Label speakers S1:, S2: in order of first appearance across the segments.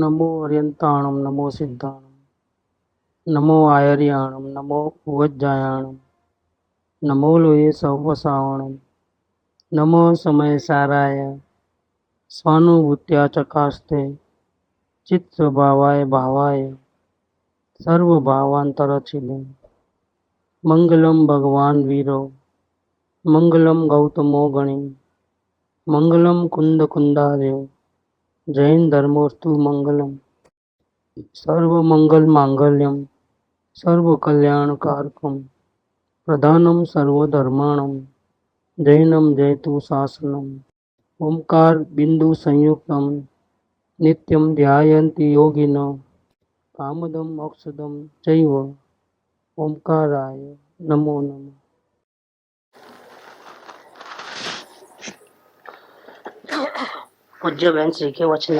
S1: नमो अर्यन्ताणं नमो सिद्धाणं नमो आयर्याणं नमो उवज्जायाणं नमो लोये सौवसावणं नमो समयसाराय स्वानुभूत्या चकास्ते चित्स्वभावाय भावाय सर्वभावान्तरचिले मंगलम भगवान वीरो मंगलम गौतमो गणि मंगलम कुंद कुंदार्यो जैन धर्मोस्तु मंगलम सर्वमंगल मांगल्यम सर्वकल्याणकारकम प्रधानम सर्वधर्माणम जैनम जयतु शासनम ओंकार बिंदु संयुक्तम नित्यं ध्यायन्ति योगिनो कामदम मोक्षदम चैव ओंकाराय नमो नमः। पूज्य बहन श्री के वचन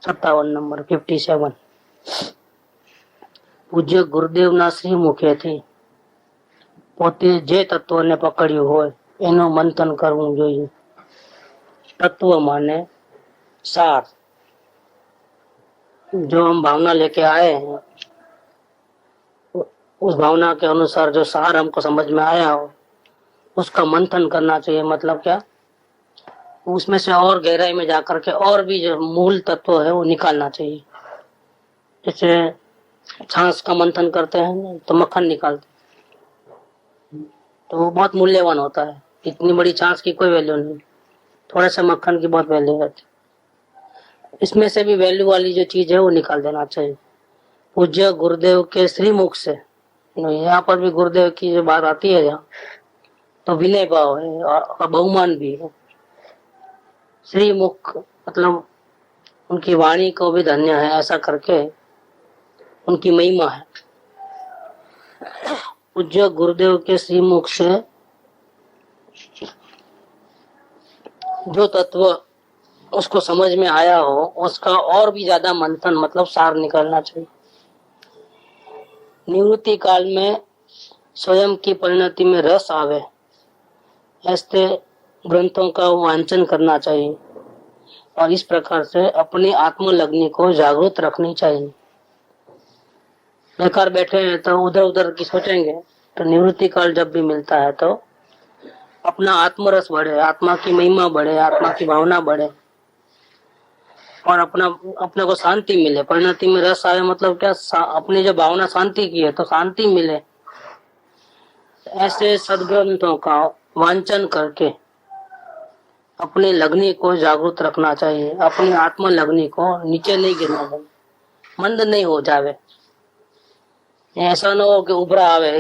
S1: 57 નંબર 57। પૂજ્ય ગુરુદેવના શ્રી મુખેથી પોતે જે તત્વને પકડ્યું હોય એનું મંથન કરવું જોઈએ। तत्व माने सार। जो हम भावना लेके आए हैं उस भावना के अनुसार जो सार हमको समझ में आया हो उसका मंथन करना चाहिए। मतलब क्या, उसमें से और गहराई में जाकर के और भी जो मूल तत्व है वो निकालना चाहिए। जैसे छाछ का मंथन करते हैं तो मक्खन निकालते हैं, तो वो बहुत मूल्यवान होता है। इतनी बड़ी छाछ की कोई वैल्यू नहीं, थोड़े से मक्खन की बहुत वैल्यू रहती। इसमें से भी वैल्यू वाली जो चीज है वो निकाल देना चाहिए। पूज्य गुरुदेव के श्री मुख से, यहाँ पर भी गुरुदेव की जो बात आती है यहाँ, तो विनय भाव है और बहुमान भी है। श्री मुख मतलब उनकी वाणी को भी धन्य है ऐसा करके उनकी महिमा है। पूज्य गुरुदेव के श्री मुख से जो तत्व उसको समझ में आया हो उसका और भी ज्यादा मंथन मतलब सार निकालना चाहिए। निवृत्ति काल में स्वयं की परिणति में रस आवे ऐसे ग्रंथों का वांचन करना चाहिए और इस प्रकार से अपनी आत्मलग्नि को जागृत रखनी चाहिए। बेकार बैठे हैं तो उधर उधर की सोचेंगे, तो निवृत्ति काल जब भी मिलता है तो अपना आत्मरस बढ़े, आत्मा की महिमा बढ़े, आत्मा की भावना बढ़े और अपने को शांति मिले। परिणति में रस आए मतलब क्या, अपनी जो भावना शांति की है तो शांति मिले। ऐसे सदग्रंथों का वांचन करके अपनी लग्नि को जागृत रखना चाहिए। अपनी आत्म लग्नि को नीचे नहीं गिरना चाहिए, मंद नहीं हो जावे। ऐसा न हो कि उभरा आवे,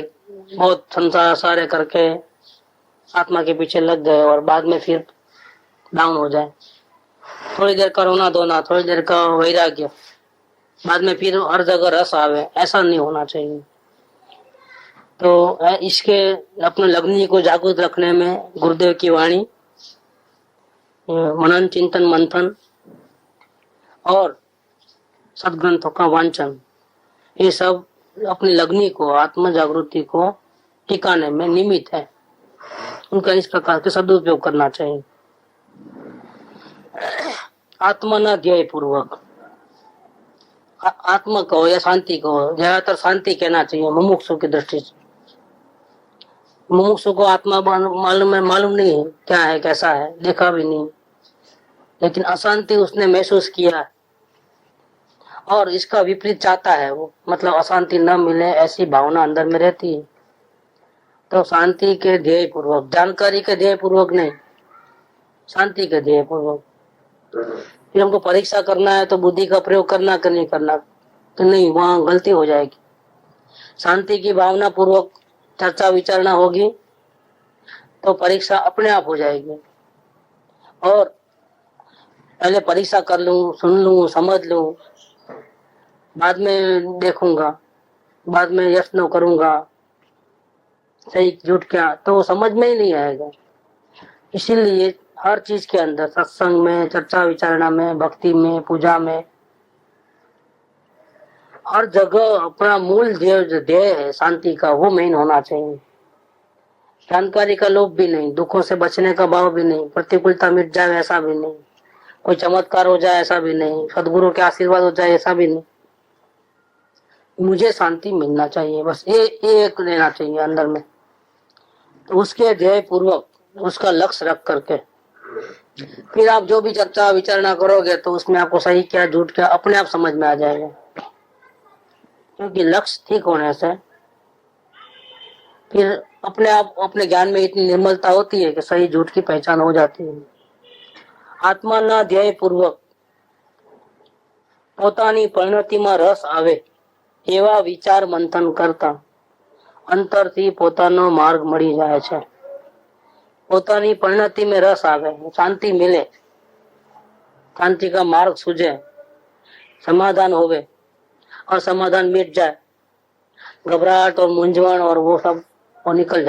S1: बहुत संसार सारे करके आत्मा के पीछे लग गए और बाद में फिर डाउन हो जाए। थोड़ी देर का रोना धोना, थोड़ी देर का वैराग्य, बाद में फिर हर जगह रस आवे, ऐसा नहीं होना चाहिए। तो इसके अपने लग्नि को जागृत रखने में गुरुदेव की वाणी, मनन चिंतन मंथन और सदग्रंथों का वांचन, ये सब अपनी लग्नि को, आत्म जागृति को टिकाने में निमित्त है। उनका इस प्रकार के सदुपयोग करना चाहिए। आत्मा न ध्येय पूर्वक, आत्मा को या शांति को, ज्यादातर शांति कहना चाहिए मुमुक्षु की दृष्टि से। मुमुक्षु को आत्मा मालूम नहीं है क्या है, कैसा है, देखा भी नहीं, लेकिन अशांति उसने महसूस किया और इसका विपरीत चाहता है वो, मतलब अशांति न मिले ऐसी भावना अंदर में रहती है। तो शांति के ध्येय पूर्वक, जानकारी के ध्येय पूर्वक नहीं, शांति के ध्येय पूर्वक। फिर हमको परीक्षा करना है तो बुद्धि का प्रयोग करना कि नहीं करना, तो नहीं, वहां गलती हो जाएगी। शांति की भावना पूर्वक चर्चा विचारणा होगी तो परीक्षा अपने आप हो जाएगी। और पहले परीक्षा कर लूं, सुन लूं, समझ लूं, बाद में देखूंगा, बाद में यश नो करूंगा, सही झूठ क्या, तो समझ में ही नहीं आएगा। इसीलिए हर चीज के अंदर, सत्संग में, चर्चा विचारणा में, भक्ति में, पूजा में, हर जगह अपना मूल ध्येय है शांति का, वो मेन होना चाहिए। जानकारी का लोभ भी नहीं, दुखों से बचने का भाव भी नहीं, प्रतिकूलता मिट जाए ऐसा भी नहीं, कोई चमत्कार हो जाए ऐसा भी नहीं, सदगुरु के आशीर्वाद हो जाए ऐसा भी नहीं। मुझे शांति मिलना चाहिए, बस ये एक लेना चाहिए अंदर में। तो उसके ध्येय पूर्वक उसका लक्ष्य रख करके फिर आप जो भी चर्चा विचारणा करोगे तो उसमें आपको सही क्या झूठ क्या अपने आप समझ में आ जाएगा। क्योंकि लक्ष्य ठीक होने से फिर अपने आप अपने ज्ञान में इतनी निर्मलता होती है कि सही झूठ की पहचान हो जाती है। आत्माना ધ્યેય પૂર્વક પોતાની પરિણતિમાં રસ આવે એવા વિચાર મંથન કરતા અંતરથી પોતાનો માર્ગ મળી જાય છે। પોતાની પરિણતિ में रस आवे, शांति मिले, शांति का मार्ग सूझे, समाधान होवे और समाधान मिट जाए, घबराहट और मूंझवण और वो सब वो निकल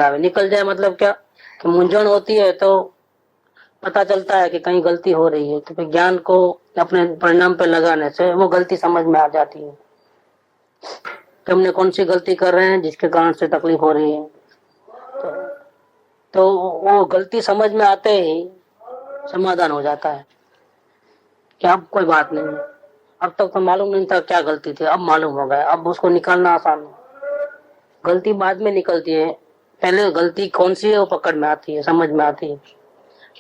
S1: जाए मतलब क्या कि मूंझवण होती है तो पता चलता है कि कहीं गलती हो रही है, तो फिर ज्ञान को अपने परिणाम पे लगाने से वो गलती समझ में आ जाती है कि हमने कौन सी गलती कर रहे हैं जिसके कारण से तकलीफ हो रही है। तो वो गलती समझ में आते ही समाधान हो जाता है कि अब कोई बात नहीं है, अब तक तो मालूम नहीं था क्या गलती थी, अब मालूम हो गया, अब उसको निकालना आसान है। गलती बाद में निकलती है, पहले गलती कौन सी है वो पकड़ में आती है, समझ में आती है।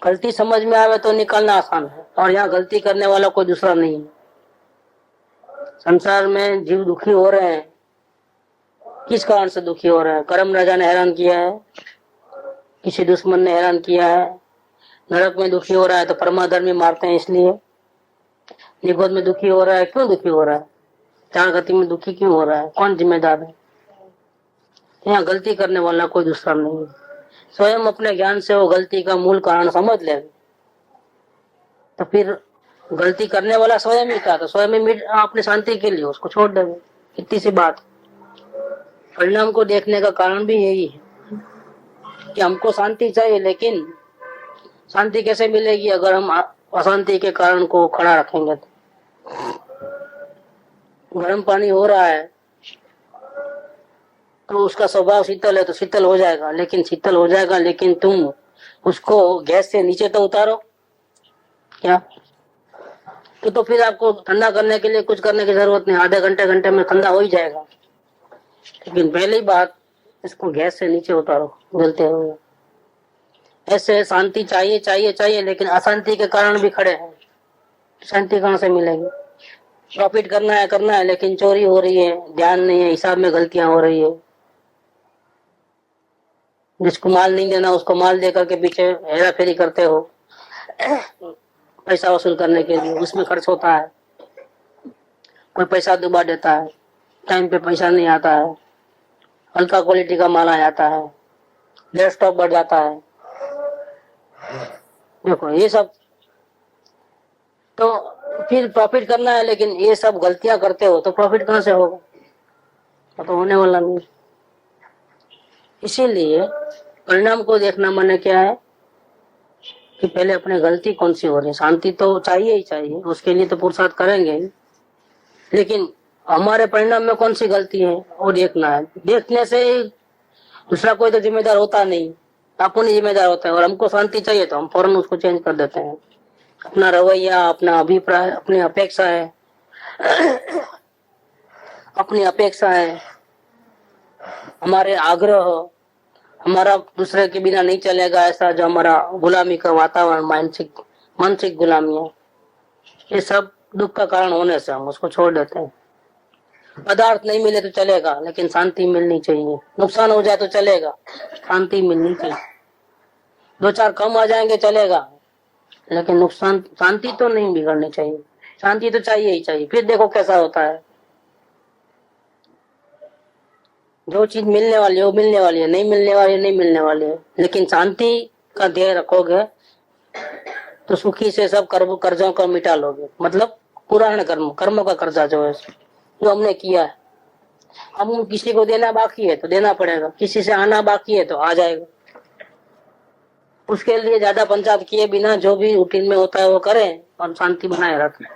S1: गलती समझ में आवे तो निकालना आसान है, और यहाँ गलती करने वाला कोई दूसरा नहीं है। संसार में जीव दुखी हो रहे हैं, किस कारण से दुखी हो रहे हैं? कर्म राजा ने हैरान किया है, किसी दुश्मन ने हैरान किया है। नरक में दुखी हो रहा है तो परमाधर्मी मारते हैं इसलिए। निगोद में दुखी हो रहा है, क्यों दुखी हो रहा है? चार गति में दुखी क्यों हो रहा है? कौन जिम्मेदार है? यहाँ गलती करने वाला कोई दूसरा नहीं है। स्वयं अपने ज्ञान से वो गलती का मूल कारण समझ ले तो फिर गलती करने वाला स्वयं ही था, तो स्वयं ही अपनी शांति के लिए उसको छोड़ देंगे। इतनी सी बात। परिणाम को देखने का कारण भी यही है कि हमको शांति चाहिए, लेकिन शांति कैसे मिलेगी अगर हम अशांति के कारण को खड़ा रखेंगे। तो गर्म पानी हो रहा है तो उसका स्वभाव शीतल है तो शीतल हो जाएगा, लेकिन तुम उसको गैस से नीचे तो उतारो क्या? तो फिर आपको ठंडा करने के लिए कुछ करने की जरूरत नहीं, आधे घंटे में ठंडा हो ही जाएगा। लेकिन पहली बात, इसको गैस से नीचे उतारो जलते हुए। ऐसे शांति चाहिए, लेकिन अशांति के कारण भी खड़े हैं। शांति कहाँ से मिलेगी? प्रॉफिट करना है, लेकिन चोरी हो रही है, ध्यान नहीं है, हिसाब में गलतियां हो रही है। जिसको माल नहीं देना उसको माल दे करके पीछे हेरा फेरी करते हो पैसा वसूल करने के लिए, उसमें खर्च होता है। कोई पैसा डुबा देता है, टाइम पे पैसा नहीं आता है, हल्का क्वालिटी का माल आ जाता है, डेढ़ स्टॉक बढ़ जाता है। देखो ये सब तो फिर प्रॉफिट करना है, लेकिन ये सब गलतियां करते हो तो प्रॉफिट कहाँ से होगा? तो होने वाला नहीं। इसीलिए परिणाम को देखना माने क्या है कि पहले अपने गलती कौन सी हो रही है। शांति तो चाहिए ही चाहिए, उसके लिए तो पुरुषार्थ करेंगे ही, लेकिन हमारे परिणाम में कौन सी गलती है वो देखना है। देखने से दूसरा कोई तो जिम्मेदार होता नहीं, अपन ही जिम्मेदार होता है। और हमको शांति चाहिए तो हम फौरन उसको चेंज कर देते हैं। अपना रवैया, अपना अभिप्राय, अपनी अपेक्षा है हमारे आग्रह, हमारा दूसरे के बिना नहीं चलेगा, ऐसा जो हमारा गुलामी का वातावरण, मानसिक गुलामी है, ये सब दुख का कारण होने से हम उसको छोड़ देते हैं। पदार्थ नहीं मिले तो चलेगा, लेकिन शांति मिलनी चाहिए। नुकसान हो जाए तो चलेगा, शांति मिलनी चाहिए। 2-4 कम आ जाएंगे चलेगा, लेकिन नुकसान, शांति तो नहीं बिगड़नी चाहिए। शांति तो चाहिए ही चाहिए। फिर देखो कैसा होता है। जो चीज मिलने वाली है वो मिलने वाली है, नहीं मिलने वाली है। लेकिन शांति का ध्येय रखोगे तो सुखी से सब कर्जों को मिटा लोगे। मतलब पुराने कर्मों का कर्जा जो है, जो हमने किया है, हम किसी को देना बाकी है तो देना पड़ेगा, किसी से आना बाकी है तो आ जाएगा। उसके लिए ज्यादा पंचायत किए बिना जो भी रूटीन में होता है वो करें और शांति बनाए रखें।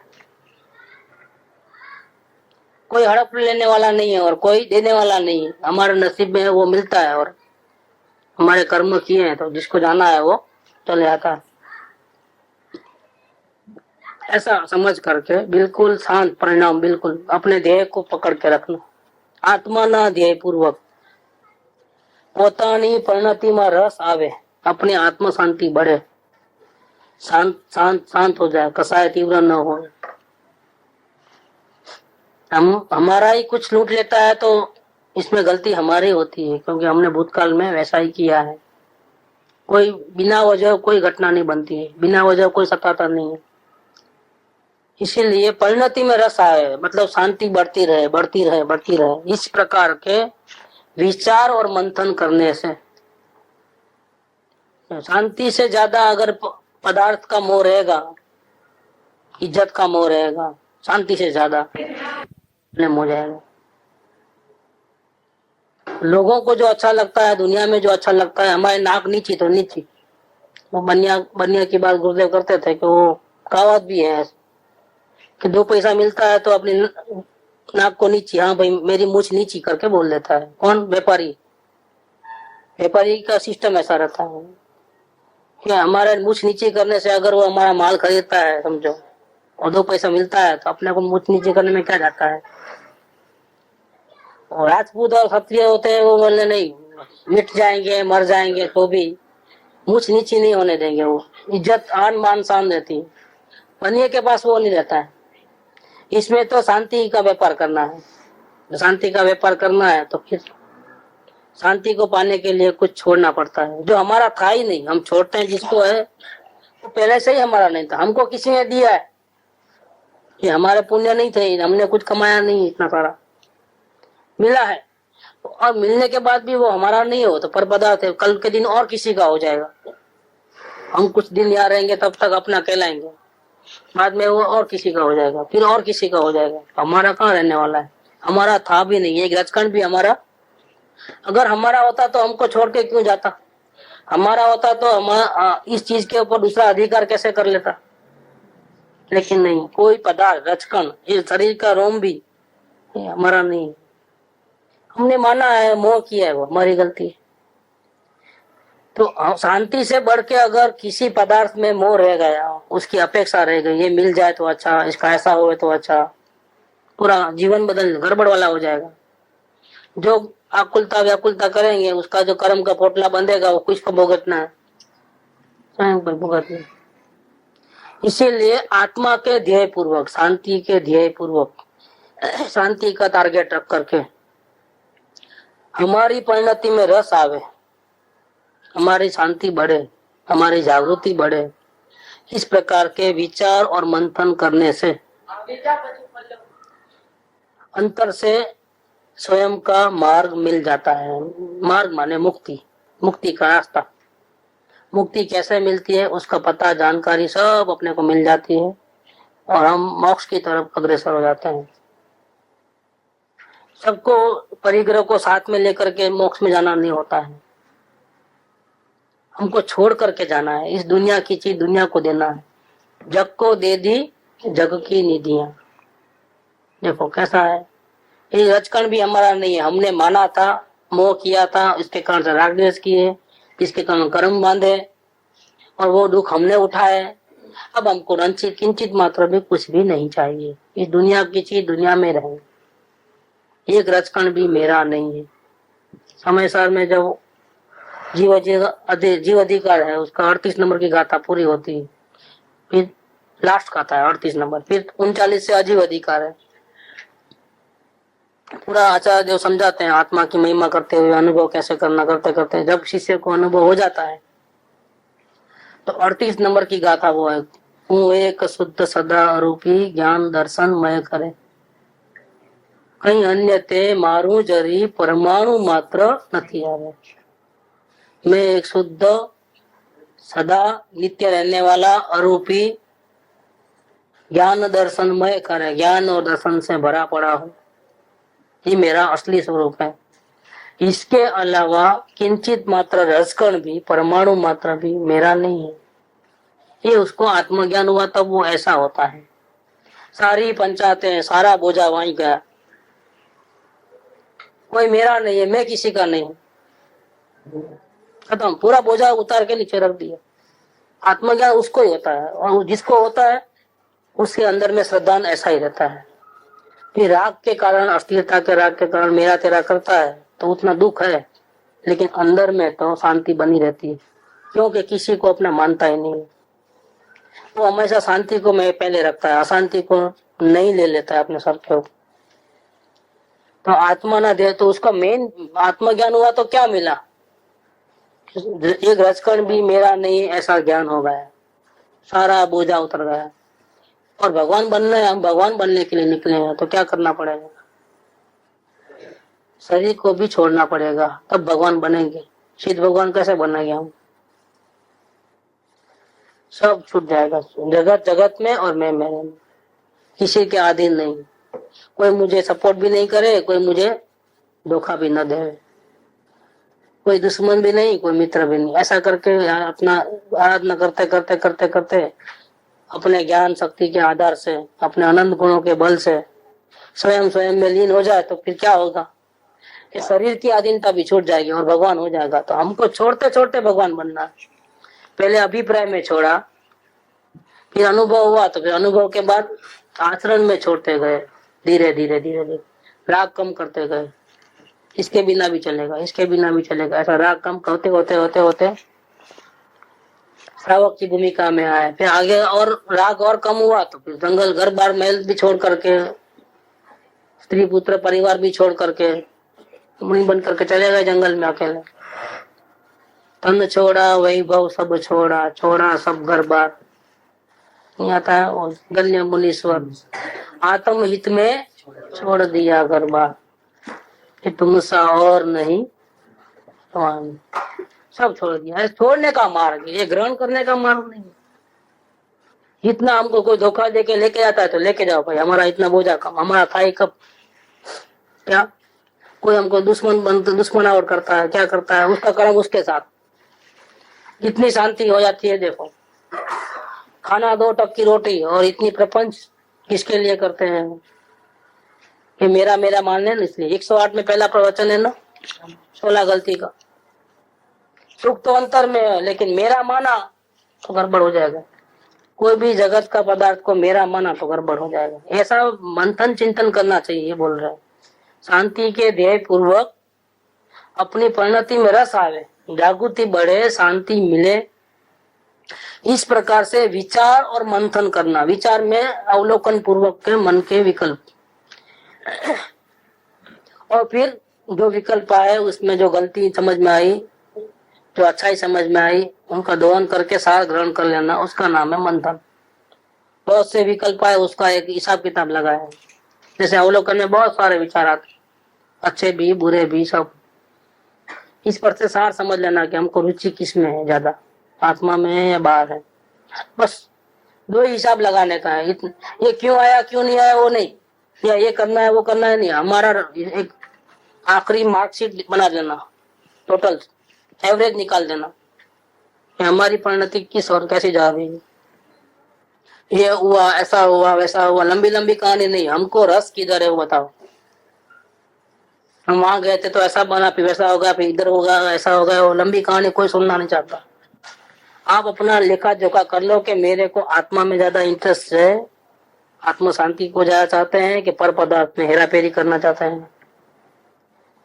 S1: कोई हड़प लेने वाला नहीं है और कोई देने वाला नहीं है। हमारे नसीब में है वो मिलता है, और हमारे कर्म किए हैं तो जिसको जाना है वो चले आता है। ऐसा समझ करके बिल्कुल शांत परिणाम, बिल्कुल अपने ध्येय को पकड़ के रखना। आत्माना ध्येय पूर्वक પોતાની પરિણતિમાં રસ આવે, अपनी आत्म शांति बढ़े, शांत शांत शांत हो जाए, कसाय तीव्र न हो। हम हमारा ही कुछ लूट लेता है तो इसमें गलती हमारी होती है, क्योंकि हमने भूतकाल में वैसा ही किया है। कोई बिना वजह कोई घटना नहीं बनती है, बिना वजह कोई सताता नहीं है। इसीलिए परिणति में रस आए मतलब शांति बढ़ती रहे बढ़ती रहे बढ़ती रहे, इस प्रकार के विचार और मंथन करने से। शांति से ज्यादा अगर पदार्थ का मोह रहेगा, इज्जत का मोह रहेगा, शांति से ज्यादा हो जाएगा। लोगों को जो अच्छा लगता है, दुनिया में जो अच्छा लगता है, हमारे नाक नीची तो नीची। वो बनिया की बात गुरुदेव करते थे कि वो कहावत भी है कि 2 पैसा मिलता है तो अपनी नाक को नीची, हाँ भाई मेरी मूछ नीची करके बोल देता है। कौन? व्यापारी। व्यापारी का सिस्टम ऐसा रहता है कि हमारे मूछ नीची करने से अगर वो हमारा माल खरीदता है समझो, और 2 पैसा मिलता है तो अपने को मूछ नीची करने में क्या जाता है। और राजपूत और क्षत्रिय होते हैं वो बोलने नहीं, मिट जाएंगे मर जाएंगे तो भी मूछ नीची नहीं होने देंगे। वो इज्जत आन मान शान रहती है। बनिए के पास वो नहीं रहता है। इसमें तो शांति का व्यापार करना है। शांति का व्यापार करना है तो फिर शांति को पाने के लिए कुछ छोड़ना पड़ता है, जो हमारा था ही नहीं। हम छोड़ते हैं जिसको है, वो पहले से ही हमारा नहीं था, हमको किसी ने दिया है। ये हमारे पुण्य नहीं थे, हमने कुछ कमाया नहीं, इतना सारा मिला है। और मिलने के बाद भी वो हमारा नहीं हो तो पर पदार्थ है, कल के दिन और किसी का हो जाएगा। हम कुछ दिन यहाँ रहेंगे तब तक अपना कहलाएंगे, बाद में वो और किसी का हो जाएगा, फिर और किसी का हो जाएगा। हमारा कहाँ रहने वाला है? हमारा था भी नहीं, एक रचकण भी हमारा। अगर हमारा होता तो हमको छोड़ के क्यों जाता? हमारा होता तो हम इस चीज के ऊपर दूसरा अधिकार कैसे कर लेता? लेकिन नहीं, कोई पदार्थ रचकण, इस शरीर का रोम भी हमारा नहीं। हमने माना है, मोह किया है, वो हमारी गलती है। तो शांति से बढ़ के अगर किसी पदार्थ में मोह रह गया, उसकी अपेक्षा रह गई, ये मिल जाए तो अच्छा, इसका ऐसा हो तो अच्छा, पूरा जीवन बदल गड़बड़ वाला हो जाएगा। जो आकुलता व्याकुलता करेंगे, उसका जो कर्म का पोटला बंधेगा वो किसको भुगतना है? स्वयं पर भुगतना। इसीलिए आत्मा के ध्येय पूर्वक, शांति के ध्येय पूर्वक, शांति का टारगेट रख करके हमारी परिणति में रस आवे, हमारी शांति बढ़े, हमारी जागृति बढ़े, इस प्रकार के विचार और मंथन करने से अंतर से स्वयं का मार्ग मिल जाता है। मार्ग माने मुक्ति, मुक्ति का रास्ता। मुक्ति कैसे मिलती है उसका पता, जानकारी सब अपने को मिल जाती है और हम मोक्ष की तरफ अग्रसर हो जाते हैं। सबको परिग्रह को साथ में लेकर के मोक्ष में जाना नहीं होता है, हमको छोड़ करके जाना है। इस दुनिया की चीज दुनिया को देना है। जग को दे दी जग की निधियां। देखो कैसा है, ये रचकण भी हमारा नहीं है। हमने माना था, मोह किया था, इसके कारण से राग द्वेष किए, इसके कारण कर्म बांधे और वो दुख हमने उठाए। अब हमको रंचित किंचित मात्र भी कुछ भी नहीं चाहिए। इस दुनिया की चीज दुनिया में रहे, एक रचकण भी मेरा नहीं है। समय सार में जब जीव अधिकार है, उसका 38 नंबर की गाथा पूरी होती है, फिर लास्ट गाथा है 38 नंबर, फिर 39 से अजीव अधिकार है। पूरा आचार्य देव समझाते हैं आत्मा की महिमा करते हुए अनुभव कैसे करना। करते करते जब शिष्य को अनुभव हो जाता है तो 38 नंबर की गाथा वो है, हूँ एक शुद्ध सदा रूपी ज्ञान दर्शन मय करे, कहीं अन्य ते मारू जरी परमाणु मात्र नहीं आवे। मैं एक शुद्ध सदा नित्य रहने वाला अरूपी ज्ञान दर्शनमय करे, ज्ञान और दर्शन से भरा पड़ा हूँ, ये मेरा असली स्वरूप है। इसके अलावा किंचित मात्र रसकण भी, परमाणु मात्र भी मेरा नहीं है। ये उसको आत्मज्ञान हुआ तब वो ऐसा होता है। सारी पंचायतें, सारा बोझा वहीं गया, कोई मेरा नहीं है, मैं किसी का नहीं हूँ, खत्म। पूरा बोझा उतार के नीचे रख दिया। आत्मज्ञान उसको ही होता है, और जिसको होता है उसके अंदर में श्रद्धान ऐसा ही रहता है। फिर राग के कारण, अस्थिरता के राग के कारण मेरा तेरा करता है तो उतना दुख है, लेकिन अंदर में तो शांति बनी रहती है, क्योंकि किसी को अपना मानता ही नहीं है। वो हमेशा शांति को मैं पहले रखता है, अशांति को नहीं ले लेता है अपने सर के ऊपर। तो आत्मा ना दे तो उसका मेन आत्मज्ञान हुआ तो क्या मिला? एक रजकण भी मेरा नहीं ऐसा ज्ञान हो गया, सारा बोझा उतर गया। और भगवान बनना है, हम भगवान बनने के लिए निकले हैं तो क्या करना पड़ेगा? शरीर को भी छोड़ना पड़ेगा, तब भगवान बनेंगे। सिद्ध भगवान कैसे बनेंगे हम? सब छूट जाएगा, जगत जगत में और मैं मेरे में, किसी के अधीन नहीं। कोई मुझे सपोर्ट भी नहीं करे, कोई मुझे धोखा भी न दे, कोई दुश्मन भी नहीं, कोई मित्र भी नहीं। ऐसा करके अपना आराधना करते करते करते करते अपने ज्ञान शक्ति के आधार से, अपने अनंत गुणों के बल से स्वयं स्वयं में लीन हो जाए तो फिर क्या होगा कि शरीर की अधीनता भी छूट जाएगी और भगवान हो जाएगा। तो हमको छोड़ते छोड़ते भगवान बनना है। पहले अभिप्राय में छोड़ा, फिर अनुभव हुआ, तो फिर अनुभव के बाद आचरण में छोड़ते गए, धीरे धीरे धीरे धीरे राग कम करते गए। इसके बिना भी चलेगा, इसके बिना भी चलेगा, ऐसा राग कम होते होते होते होते श्रावक की भूमिका में आए। फिर आगे और राग और कम हुआ तो फिर जंगल, घर बार, महल भी छोड़ करके, स्त्री पुत्र परिवार भी छोड़ करके मुनि बन करके चले गए जंगल में अकेले। तन छोड़ा वैभव सब छोड़ा, छोड़ा सब घर बार। आता है गण्य मुनीश्वर, आत्म हित में छोड़ दिया घर बार, तुमसा और नहीं सब छोड़ दिया। छोड़ने का मार्ग, ये ग्रहण करने का मार्ग नहीं। इतना हमको कोई धोखा देके लेके जाता है तो लेके जाओ भाई, हमारा इतना बोझा कम, हमारा थाई कब। क्या कोई हमको दुश्मनावर करता है, क्या करता है, उसका कर्म उसके साथ। कितनी शांति हो जाती है देखो। खाना 2 टक की रोटी और इतनी प्रपंच किसके लिए करते हैं? कि मेरा मेरा मानने ना, इसलिए 108 में पहला प्रवचन है ना, 16 गलती का। सुख तो अंतर में है, लेकिन मेरा माना तो गड़बड़ हो जाएगा। कोई भी जगत का पदार्थ को मेरा माना तो गड़बड़ हो जाएगा। ऐसा मंथन चिंतन करना चाहिए, ये बोल रहे हैं। शांति के ध्येय पूर्वक अपनी परिणति में रस आवे, जागृति बढ़े, शांति मिले, इस प्रकार से विचार और मंथन करना। विचार में अवलोकन पूर्वक के मन के विकल्प, और फिर जो विकल्प आए उसमें जो गलती समझ में आई, जो अच्छाई समझ में आई, उनका दोहन करके सार ग्रहण कर लेना, उसका नाम है मंथन। बहुत से विकल्प आए, उसका एक हिसाब किताब लगाया है। जैसे अवलोकन में बहुत सारे विचार आते, अच्छे भी बुरे भी सब। इस पर से सार समझ लेना कि हमको रुचि किस में है ज्यादा, आत्मा में है या बाहर है। बस 2 ही हिसाब लगाने का है। ये क्यों आया क्यों नहीं आया वो नहीं, या ये करना है वो करना है नहीं। हमारा एक आखिरी मार्कशीट बना देना, टोटल एवरेज निकाल देना कि हमारी परिणति किस और कैसी जा रही है। ये हुआ, ऐसा हुआ, वैसा हुआ, लंबी लंबी कहानी नहीं। हमको रस किधर है वो बताओ। हम वहां गए थे तो ऐसा बना, फिर वैसा होगा, फिर इधर होगा, ऐसा होगा। वो लंबी कहानी कोई सुनना नहीं चाहता। आप अपना लेखा जोखा कर लो कि मेरे को आत्मा में ज्यादा इंटरेस्ट है, आत्म शांति को ज्यादा चाहते हैं कि पर पदार्थ में हेरा फेरी करना चाहते हैं।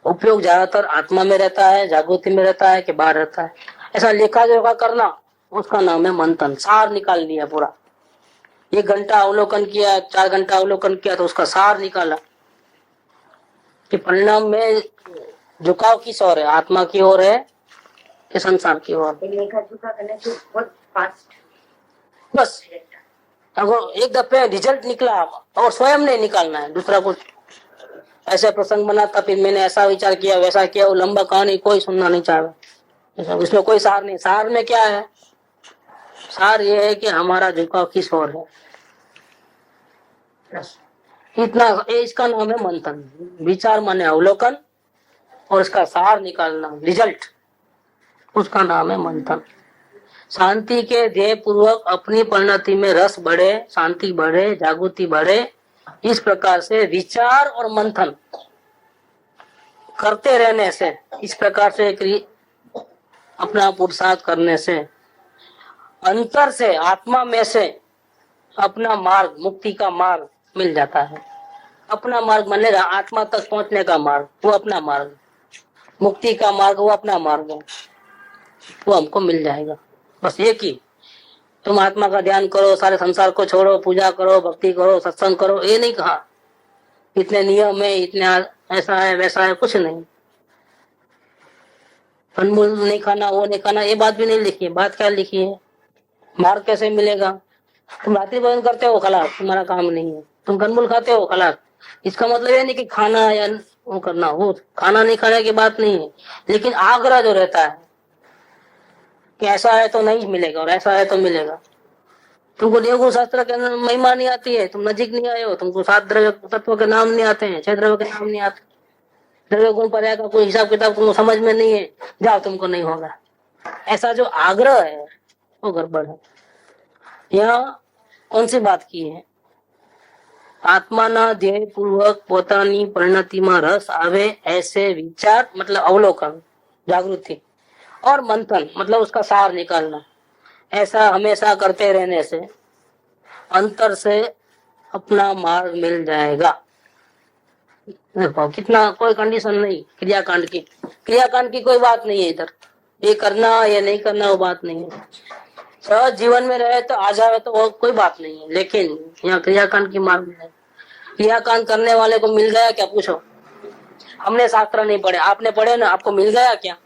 S1: उपयोग ज्यादातर आत्मा में रहता है, जागृति में रहता है कि बाहर रहता है, ऐसा लेखा जोखा करना, उसका नाम है मंथन। सार निकाल लिया पूरा। 1 घंटा अवलोकन किया, 4 घंटा अवलोकन किया तो उसका सार निकाला कि परिणाम में झुकाव किस ओर है, आत्मा की ओर है कि संसार की ओर। बस अगर एक दफे रिजल्ट निकला और स्वयं नहीं निकालना है दूसरा कुछ। ऐसे प्रसंग बना था, फिर मैंने ऐसा विचार किया, वैसा किया, वो लंबा कहानी कोई सुनना नहीं चाहे। उसमें कोई सार नहीं। सार में क्या है? सार ये है कि हमारा झुकाव किस ओर है, इतना। इसका नाम है मंथन। विचार माने अवलोकन, और इसका सार निकालना, रिजल्ट, उसका नाम है मंथन। शांति के ध्येय पूर्वक अपनी परिणति में रस बढ़े, शांति बढ़े, जागृति बढ़े, इस प्रकार से विचार और मंथन करते रहने से, इस प्रकार से अपना पुरुषार्थ करने से, अंतर से, आत्मा में से अपना मार्ग, मुक्ति का मार्ग मिल जाता है। अपना मार्ग मानेगा आत्मा तक पहुंचने का मार्ग, वो अपना मार्ग, मुक्ति का मार्ग वो अपना मार्ग है, वो हमको मिल जाएगा। बस एक ही, तुम आत्मा का ध्यान करो, सारे संसार को छोड़ो, पूजा करो, भक्ति करो, सत्संग करो, ये नहीं कहा इतने नियम है, इतने ऐसा है वैसा है, कुछ नहीं। फलमूल नहीं खाना, वो नहीं खाना, ये बात भी नहीं लिखी है। बात क्या लिखी है? मार्ग कैसे मिलेगा? तुम रात्रि भोजन करते हो, खलास, तुम्हारा काम नहीं है। तुम कंदमूल खाते हो, खलास। इसका मतलब ये नहीं कि खाना या वो करना, वो खाना नहीं खाने की बात नहीं है, लेकिन आग्रह जो रहता है कि ऐसा है तो नहीं मिलेगा और ऐसा है तो मिलेगा। तुमको देवगुण शास्त्र के महिमा नहीं आती है, तुम नजीक नहीं आए हो, तुमको 7 द्रव्य तत्व के नाम नहीं आते हैं, 6 द्रव्य के नाम नहीं आते, द्रव्य गुण पर का कोई हिसाब किताब तुमको समझ में नहीं है, जाओ तुमको नहीं होगा। ऐसा जो आग्रह है वो गड़बड़ है। यहाँ कौन सी बात की है? आत्माना ध्येय पूर्वक પોતાની પરિણતિમાં રસ આવે ऐसे विचार, मतलब अवलोकन, जागृति, और मंथन मतलब उसका सार निकालना, ऐसा हमेशा करते रहने से अंतर से अपना मार्ग मिल जाएगा। देखो कितना, कोई कंडीशन नहीं क्रियाकांड की, क्रियाकांड की कोई बात नहीं है इधर, ये करना ये नहीं करना वो बात नहीं है। सहज जीवन में रहे तो आ जाए तो वो कोई बात नहीं है, लेकिन यहाँ क्रियाकांड की मार्ग है। क्रियाकांड करने वाले को मिल गया क्या? पूछो। हमने शास्त्र नहीं पढ़े, आपने पढ़े ना, आपको मिल गया क्या?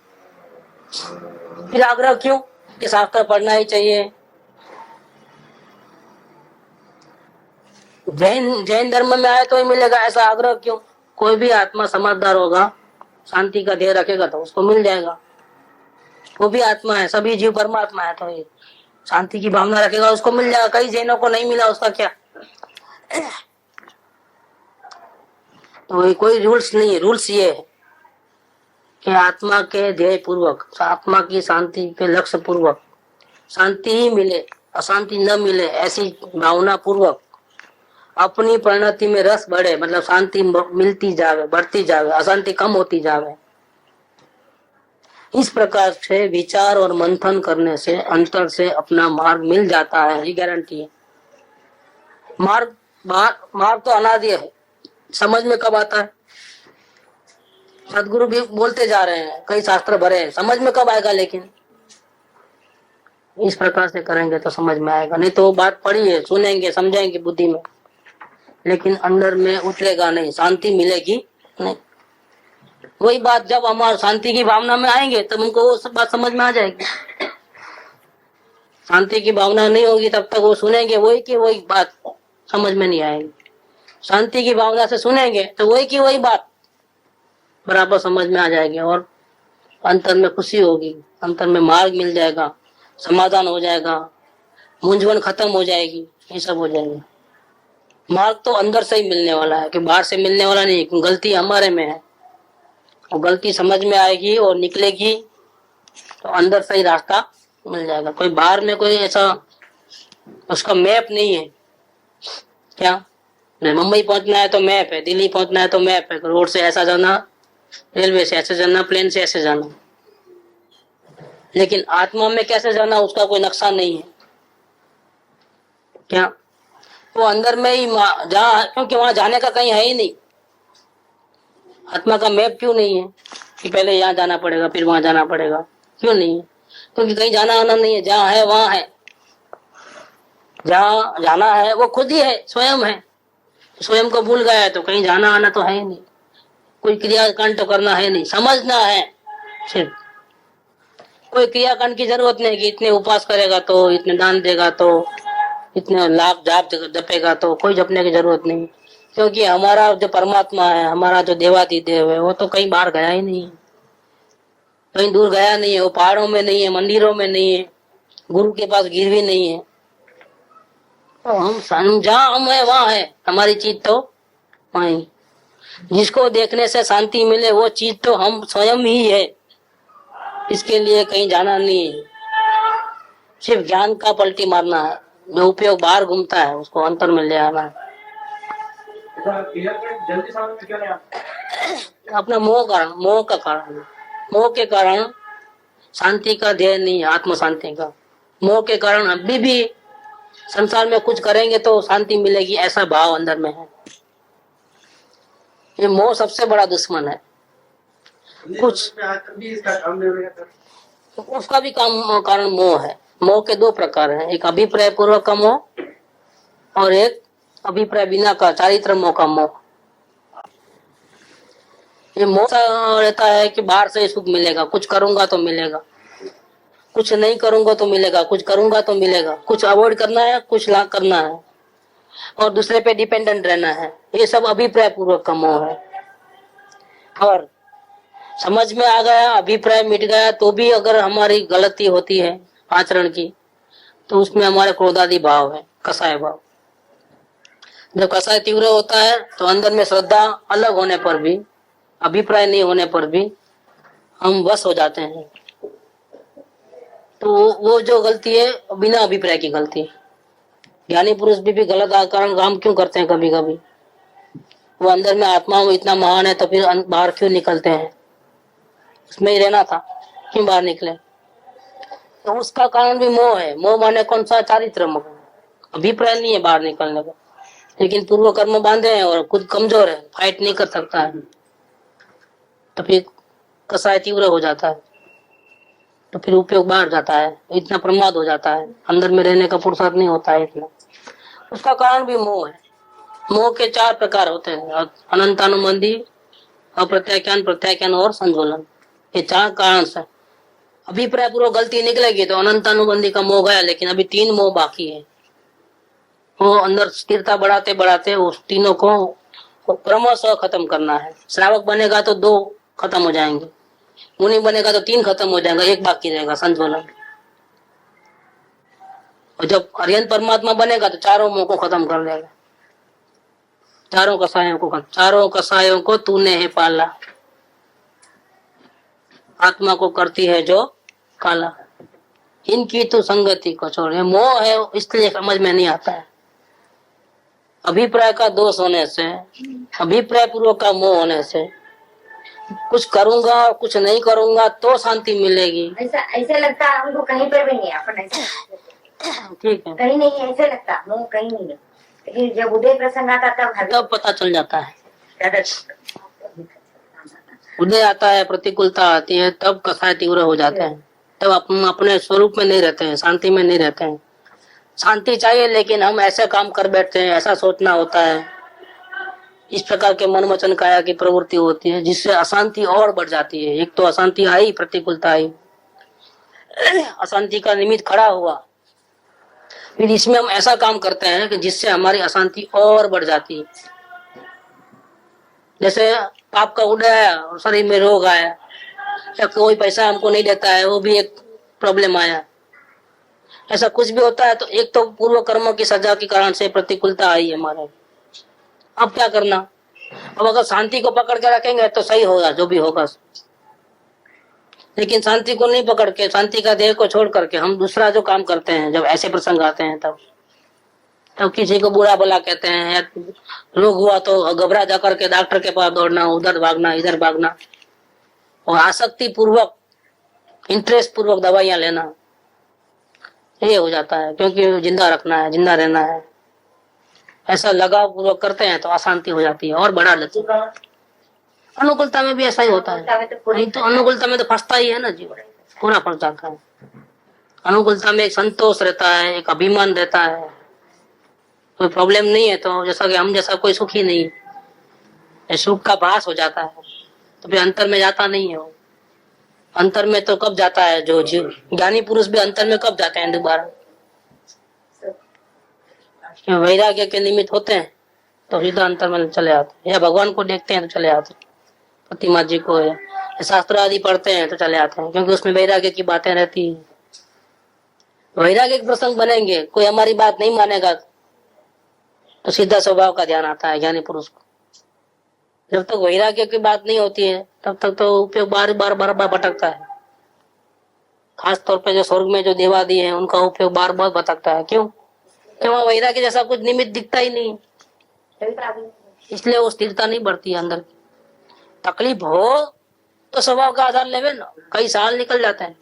S1: फिर आग्रह क्यों कि शास्त्र पढ़ना ही चाहिए? जैन धर्म में आए तो ही मिलेगा, ऐसा आग्रह क्यों? कोई भी आत्मा समझदार होगा, शांति का ध्येय रखेगा तो उसको मिल जाएगा। वो भी आत्मा है, सभी जीव परमात्मा है, तो ये शांति की भावना रखेगा उसको मिल जाएगा। कई जैनों को नहीं मिला, उसका क्या? तो कोई रूल्स नहीं है। रूल्स ये है कि आत्मा के ध्येय पूर्वक, आत्मा की शांति के लक्ष्य पूर्वक, शांति ही मिले अशांति न मिले ऐसी भावना पूर्वक अपनी परिणति में रस बढ़े, मतलब शांति मिलती जावे, बढ़ती जावे, अशांति कम होती जावे। इस प्रकार से विचार और मंथन करने से अंतर से अपना मार्ग मिल जाता है, ये गारंटी है। मार्ग तो अनादि है, समझ में कब आता है? सदगुरु भी बोलते जा रहे हैं, कई शास्त्र भरे हैं, समझ में कब आएगा? लेकिन इस प्रकार से करेंगे तो समझ में आएगा, नहीं तो वो बात पड़ी है, सुनेंगे समझेंगे बुद्धि में, लेकिन अंदर में उतरेगा नहीं, शांति मिलेगी नहीं। वही बात जब हमारे शांति की भावना में आएंगे तब उनको वो सब बात समझ में आ जाएगी। शांति की भावना नहीं होगी तब तक वो सुनेंगे वही की वही बात, समझ में नहीं आएगी। शांति की भावना से सुनेंगे तो वही की वही बात बराबर समझ में आ जाएगी, और अंतर में खुशी होगी, अंतर में मार्ग मिल जाएगा, समाधान हो जाएगा, मूंझवण खत्म हो जाएगी, ये सब हो जाएगा। मार्ग तो अंदर से ही मिलने वाला है, कि बाहर से मिलने वाला नहीं। गलती हमारे में है, और गलती समझ में आएगी और निकलेगी तो अंदर से ही रास्ता मिल जाएगा। कोई बाहर में कोई ऐसा उसका मैप नहीं है। क्या मुंबई पहुंचना है तो मैप है, दिल्ली पहुंचना है तो मैप है, रोड से ऐसा जाना, रेलवे से ऐसे जाना, प्लेन से ऐसे जाना, लेकिन आत्मा में कैसे जाना उसका कोई नक्शा नहीं है। क्या वो अंदर में ही जहाँ, क्योंकि वहां जाने का कहीं है ही नहीं। आत्मा का मैप क्यों नहीं है कि पहले यहाँ जाना पड़ेगा फिर वहां जाना पड़ेगा? क्यों नहीं है? क्योंकि कहीं जाना आना नहीं है, जहाँ है वहां है। जहाँ जाना है वो खुद ही है, स्वयं है। स्वयं को भूल गया है तो कहीं जाना आना तो है ही नहीं, कोई क्रियाकांड तो करना है नहीं, समझना है सिर्फ। कोई क्रियाकांड की जरूरत नहीं कि इतने उपास करेगा तो, इतने दान देगा तो, इतने लाभ जाप जपेगा तो, कोई जपने की जरूरत नहीं। क्योंकि हमारा जो परमात्मा है, हमारा जो देवाधिदेव है, वो तो कहीं बाहर गया ही नहीं है, कहीं दूर गया नहीं है। वो पहाड़ों में नहीं है, मंदिरों में नहीं है, गुरु के पास गिरवी नहीं है। तो हम जहाँ हम है वहां है, हमारी चीज तो वहीं। जिसको देखने से शांति मिले वो चीज तो हम स्वयं ही है, इसके लिए कहीं जाना नहीं है। सिर्फ ज्ञान का पलटी मारना है, जो उपयोग बाहर घूमता है उसको अंतर में ले आना है।
S2: जल्दी समझ में क्यों नहीं आता?
S1: अपना मोह का कारण, मोह के कारण शांति का ध्येय नहीं है, आत्म शांति का। मोह के कारण अभी भी संसार में कुछ करेंगे तो शांति मिलेगी, ऐसा भाव अंदर में है। ये मोह सबसे बड़ा दुश्मन है। कुछ उसका भी कारण मोह है। मोह के दो प्रकार हैं, एक अभिप्राय पूर्वक का मोह और एक अभिप्राय बिना का चारित्र मोह का मोह। ये मोह रहता है कि बाहर से सुख मिलेगा, कुछ करूंगा तो मिलेगा, कुछ नहीं करूंगा तो मिलेगा, कुछ करूंगा तो मिलेगा, कुछ अवॉइड करना है, कुछ लाभ करना है और दूसरे पे डिपेंडेंट रहना है। ये सब अभिप्राय पूर्वक का मोह है। और समझ में आ गया, अभिप्राय मिट गया तो भी अगर हमारी गलती होती है आचरण की तो उसमें हमारे क्रोधादि भाव है, कसाय भाव। जब कसाय तीव्र होता है तो अंदर में श्रद्धा अलग होने पर भी, अभिप्राय नहीं होने पर भी हम वश हो जाते हैं। तो वो जो गलती है बिना अभिप्राय की गलती है। ज्ञानी पुरुष भी गलत आचरण काम क्यों करते हैं? कभी कभी वो अंदर में आत्मा वो इतना महान है तो फिर बाहर क्यों निकलते हैं? उसमें ही रहना था, क्यों बाहर निकले? तो उसका कारण भी मोह है। मोह माने कौन सा? चारित्र मोह। अभिप्राय नहीं है बाहर निकलने का, लेकिन पूर्व कर्म बांधे हैं और खुद कमजोर है, फाइट नहीं कर सकता है, तो फिर कसाय तीव्र हो जाता है, तो फिर उपयोग बाहर जाता है, इतना प्रमाद हो जाता है, अंदर में रहने का पुरुषार्थ नहीं होता है इतना। उसका कारण भी मोह है। मोह के 4 प्रकार होते हैं, अनंतानुबंधी, अप्रत्याख्यान, प्रत्याख्यान और संज्वलन। ये 4 कारण से अभिप्राय पूर्वक गलती निकलेगी तो अनंतानुबंधी का मोह गया, लेकिन अभी 3 मोह बाकी है। वो अंदर स्थिरता बढ़ाते बढ़ाते उस तीनों को क्रमशः खत्म करना है। श्रावक बनेगा तो 2 खत्म हो जाएंगे, मुनि बनेगा तो 3 खत्म हो जाएगा, 1 बाकी रहेगा, संज्वलन। और जब अरिहंत परमात्मा बनेगा तो 4 मोह को खत्म कर देगा, 4 कसायों को। 4 कसायों को तूने है पाला, आत्मा को करती है जो काला, इनकी तो संगति को छोड़। मोह है इसलिए समझ में नहीं आता है। अभिप्राय का दोष होने से, अभिप्राय पूर्वक का मोह होने से कुछ करूंगा और कुछ नहीं करूंगा तो शांति मिलेगी,
S3: ऐसे लगता है हमको। कहीं पर भी नहीं अपन ऐसा,
S1: ठीक है,
S3: कहीं नहीं है ऐसे लगता, मोह कहीं नहीं है। लेकिन जब उदय प्रसंग आता
S1: तब पता चल जाता है। उदय आता है, प्रतिकूलता आती है, तब कसाय तीव्र हो जाते हैं, तब अपने स्वरूप में नहीं रहते हैं, शांति में नहीं रहते हैं। शांति चाहिए लेकिन हम ऐसे काम कर बैठते हैं, ऐसा सोचना होता है, इस प्रकार के मन वचन काया की प्रवृत्ति होती है, जिससे अशांति और बढ़ जाती है। एक तो अशांति आई, प्रतिकूलता आई, अशांति का निमित्त खड़ा हुआ, फिर इसमें हम ऐसा काम करते हैं कि जिससे हमारी अशांति और बढ़ जाती है। जैसे पाप का उदय आया और शरीर में रोग आया, या कोई पैसा हमको नहीं देता है, वो भी एक प्रॉब्लम आया। ऐसा कुछ भी होता है तो एक तो पूर्व कर्मों की सजा के कारण से प्रतिकूलता आई हमारे। अब क्या करना? अब अगर शांति को पकड़ के रखेंगे तो सही होगा जो भी होगा, लेकिन शांति को नहीं पकड़ के, शांति का देह को छोड़ करके हम दूसरा जो काम करते हैं, जब ऐसे प्रसंग आते हैं तब किसी को बुरा भला कहते हैं, रोग हुआ तो घबरा जा करके डॉक्टर के पास दौड़ना, उधर भागना, इधर भागना, और आसक्ति पूर्वक, इंटरेस्ट पूर्वक दवाइयां लेना, ये हो जाता है। क्योंकि जिंदा रखना है, जिंदा रहना है, ऐसा लगाव पूर्वक करते हैं तो अशांति हो जाती है और बढ़ा लेती है। अनुकूलता में भी ऐसा ही होता है, नहीं तो अनुकूलता में तो फंसता ही है ना, जीवन पूरा फंस जाता है। अनुकूलता में एक संतोष रहता है, एक अभिमान रहता है, कोई प्रॉब्लम नहीं है, तो जैसा कि हम जैसा कोई सुखी नहीं है, सुख का भास हो जाता है, तो फिर अंतर में जाता नहीं है वो। अंतर में तो कब जाता है जो जीव ज्ञानी पुरुष भी अंतर में कब जाते हैं दोबारा? वैराग्य के निमित्त होते हैं तो सीधा अंतर में चले आते हैं, या भगवान को देखते हैं तो चले आते हैं, प्रतिमा जी को, या शास्त्र आदि पढ़ते हैं तो चले आते हैं, क्योंकि उसमें वैराग्य की बातें रहती है। वैराग्य के प्रसंग बनेंगे, कोई हमारी बात नहीं मानेगा तो सीधा स्वभाव का ध्यान आता है ज्ञानी पुरुष को। जब तक वैराग्य की बात नहीं होती है तब तक तो उपयोग बार बार भटकता है। खास तौर पे जो स्वर्ग में जो देवादी है उनका उपयोग बार बार भटकता है। क्यों? कि वहाँ वैराग्य जैसा कुछ निमित्त दिखता ही नहीं, इसलिए वो स्थिरता नहीं बढ़ती है अंदर की। तकलीफ हो तो स्वभाव का आधार लेवे ना, कई साल निकल जाते हैं,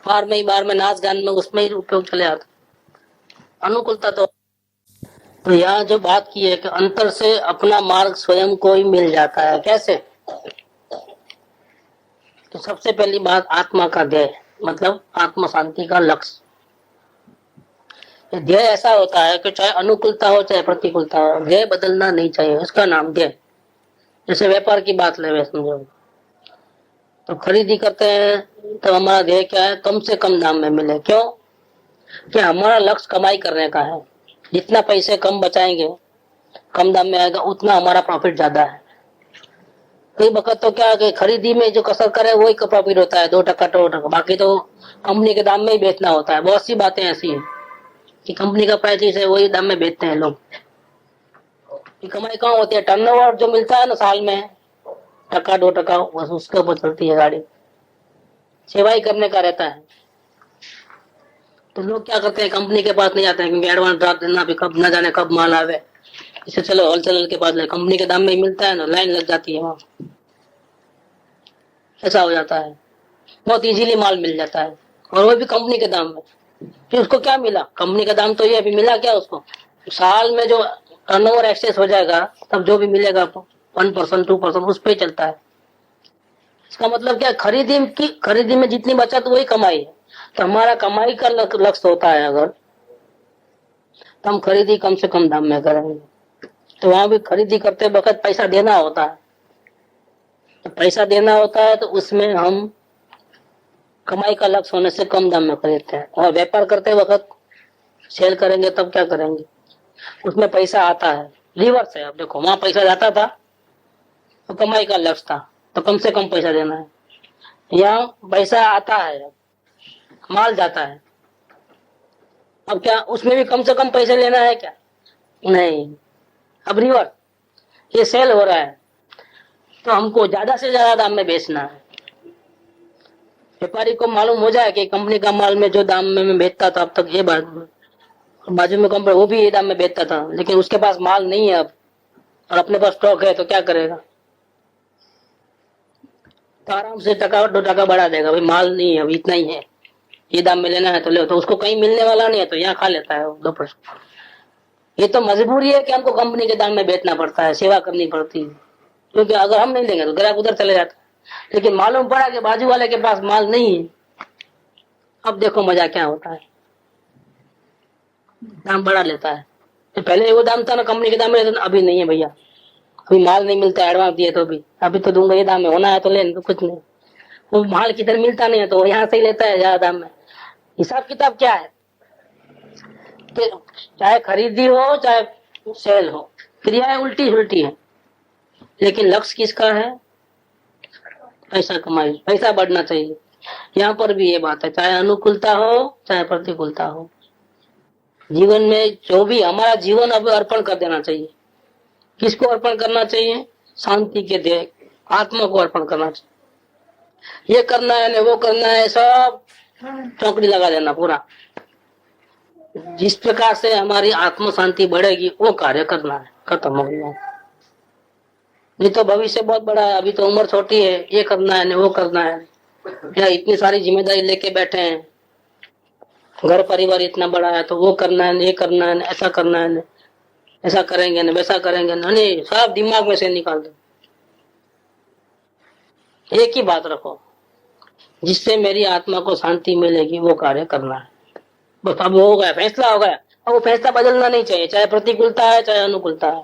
S1: बार में नाच गान में उसमें ही उपयोग चले आता। अनुकूलता तो यहाँ जो बात की है कि अंतर से अपना मार्ग स्वयं को ही मिल जाता है। कैसे? तो सबसे पहली बात आत्मा का ध्येय, मतलब आत्म शांति का लक्ष्य। ध्येय ऐसा होता है कि चाहे अनुकूलता हो चाहे प्रतिकूलता हो, ध्येय बदलना नहीं चाहिए, उसका नाम ध्येय। जैसे व्यापार की बात ले, समझो तो खरीदी करते हैं तो हमारा ध्येय क्या है? कम से कम दाम में मिले। क्यों? कि हमारा लक्ष्य कमाई करने का है। जितना पैसे कम बचाएंगे, कम दाम में आएगा, उतना हमारा प्रॉफिट ज्यादा है। कई वक्त तो क्या है, खरीदी में जो कसर करे वही का प्रॉफिट होता है, 2% 2%, बाकी तो कंपनी के दाम में ही बेचना होता है। बहुत सी बातें ऐसी हैं कि कंपनी का प्राइस है वही दाम में बेचते हैं लोग। कमाई कहाँ होती है? टर्नओवर जो मिलता है ना साल में, 1% 2%, बस उसके ऊपर चलती है गाड़ी। सेवाई करने का रहता है। तो लोग क्या करते हैं, कंपनी के पास नहीं जाते हैं क्योंकि एडवांस ड्राफ्ट देना, भी कब न जाने कब माल आवे। इसे चलो होलसेलर के पास ले, कंपनी के दाम में ही मिलता है ना, लाइन लग जाती है वहां। ऐसा हो जाता है, बहुत इजीली माल मिल जाता है और वो भी कंपनी के दाम में। फिर उसको क्या मिला? कंपनी का दाम तो ये अभी मिला क्या उसको? साल में जो टर्नओवर एक्सेस हो जाएगा तब जो भी मिलेगा 1% 2% उस पर चलता है। इसका मतलब क्या? खरीदी में जितनी बचत वही कमाई है। तो हमारा कमाई का लक्ष्य होता है अगर, तो हम खरीदी कम से कम दाम में करेंगे। तो वहां भी खरीदी करते वक्त पैसा देना होता है। तो पैसा देना होता है तो उसमें हम कमाई का लक्ष्य होने से कम दाम में खरीदते हैं। और व्यापार करते वक्त सेल करेंगे तब क्या करेंगे? उसमें पैसा आता है, रिवर्स है। अब देखो, वहां पैसा जाता था तो कमाई का लक्ष्य था, तो कम से कम पैसा देना है। यहाँ पैसा आता है, माल जाता है, अब क्या उसमें भी कम से कम पैसे लेना है क्या? नहीं। अब रिवर्स, ये सेल हो रहा है तो हमको ज्यादा से ज्यादा दाम में बेचना है। व्यापारी को मालूम हो जाए कि कंपनी का माल में जो दाम में मैं बेचता था अब तक, ये बाजू में कंपनी वो भी ये दाम में बेचता था, लेकिन उसके पास माल नहीं है अब और अपने पास स्टॉक है, तो क्या करेगा? तो आराम से 1% 2% बढ़ा देगा। भाई माल नहीं है, अब इतना ही है, ये दाम में लेना है तो ले। तो उसको कहीं मिलने वाला नहीं है तो यहाँ खा लेता है 2%। ये तो मजबूरी है कि हमको कंपनी के दाम में बेचना पड़ता है, सेवा करनी पड़ती है, क्योंकि अगर हम नहीं लेंगे तो ग्राहक उधर चले जाता है। लेकिन मालूम पड़ा कि बाजू वाले के पास माल नहीं है, अब देखो मजा क्या होता है, दाम बढ़ा लेता है। तो पहले वो दाम था ना कंपनी के दाम में, अभी नहीं है भैया, अभी माल नहीं मिलता, एडवांस दिए तो भी अभी तो दूंगा, ये दाम में होना है तो ले, तो कुछ नहीं। वो माल किधर मिलता नहीं है तो यहाँ से ही लेता है ज्यादा दाम में। हिसाब किताब क्या है कि चाहे खरीदी हो चाहे सेल हो, क्रियाएं उल्टी उल्टी है, लेकिन लक्ष्य किसका है? पैसा कमाई, पैसा बढ़ना चाहिए। यहाँ पर भी ये बात है, चाहे अनुकूलता हो चाहे प्रतिकूलता हो, जीवन में जो भी हमारा जीवन अब अर्पण कर देना चाहिए। किसको अर्पण करना चाहिए? शांति के ध्येय, आत्मा को अर्पण करना चाहिए। ये करना है वो करना है, सब चौकड़ी लगा देना पूरा। जिस प्रकार से हमारी आत्म शांति बढ़ेगी वो कार्य करना है, खत्म हो गया। नहीं तो भविष्य बहुत बड़ा है, अभी तो उम्र छोटी है, ये करना है वो करना है, या इतनी सारी जिम्मेदारी लेके बैठे हैं, घर परिवार इतना बड़ा है तो वो करना है, ये करना है, ऐसा करना है, ऐसा करेंगे ना वैसा करेंगे ना, नहीं, सब दिमाग में से निकाल दो। एक ही बात रखो, जिससे मेरी आत्मा को शांति मिलेगी वो कार्य करना है। बस अब हो गया, फैसला हो गया। अब वो फैसला बदलना नहीं चाहिए, चाहे प्रतिकूलता है चाहे अनुकूलता है,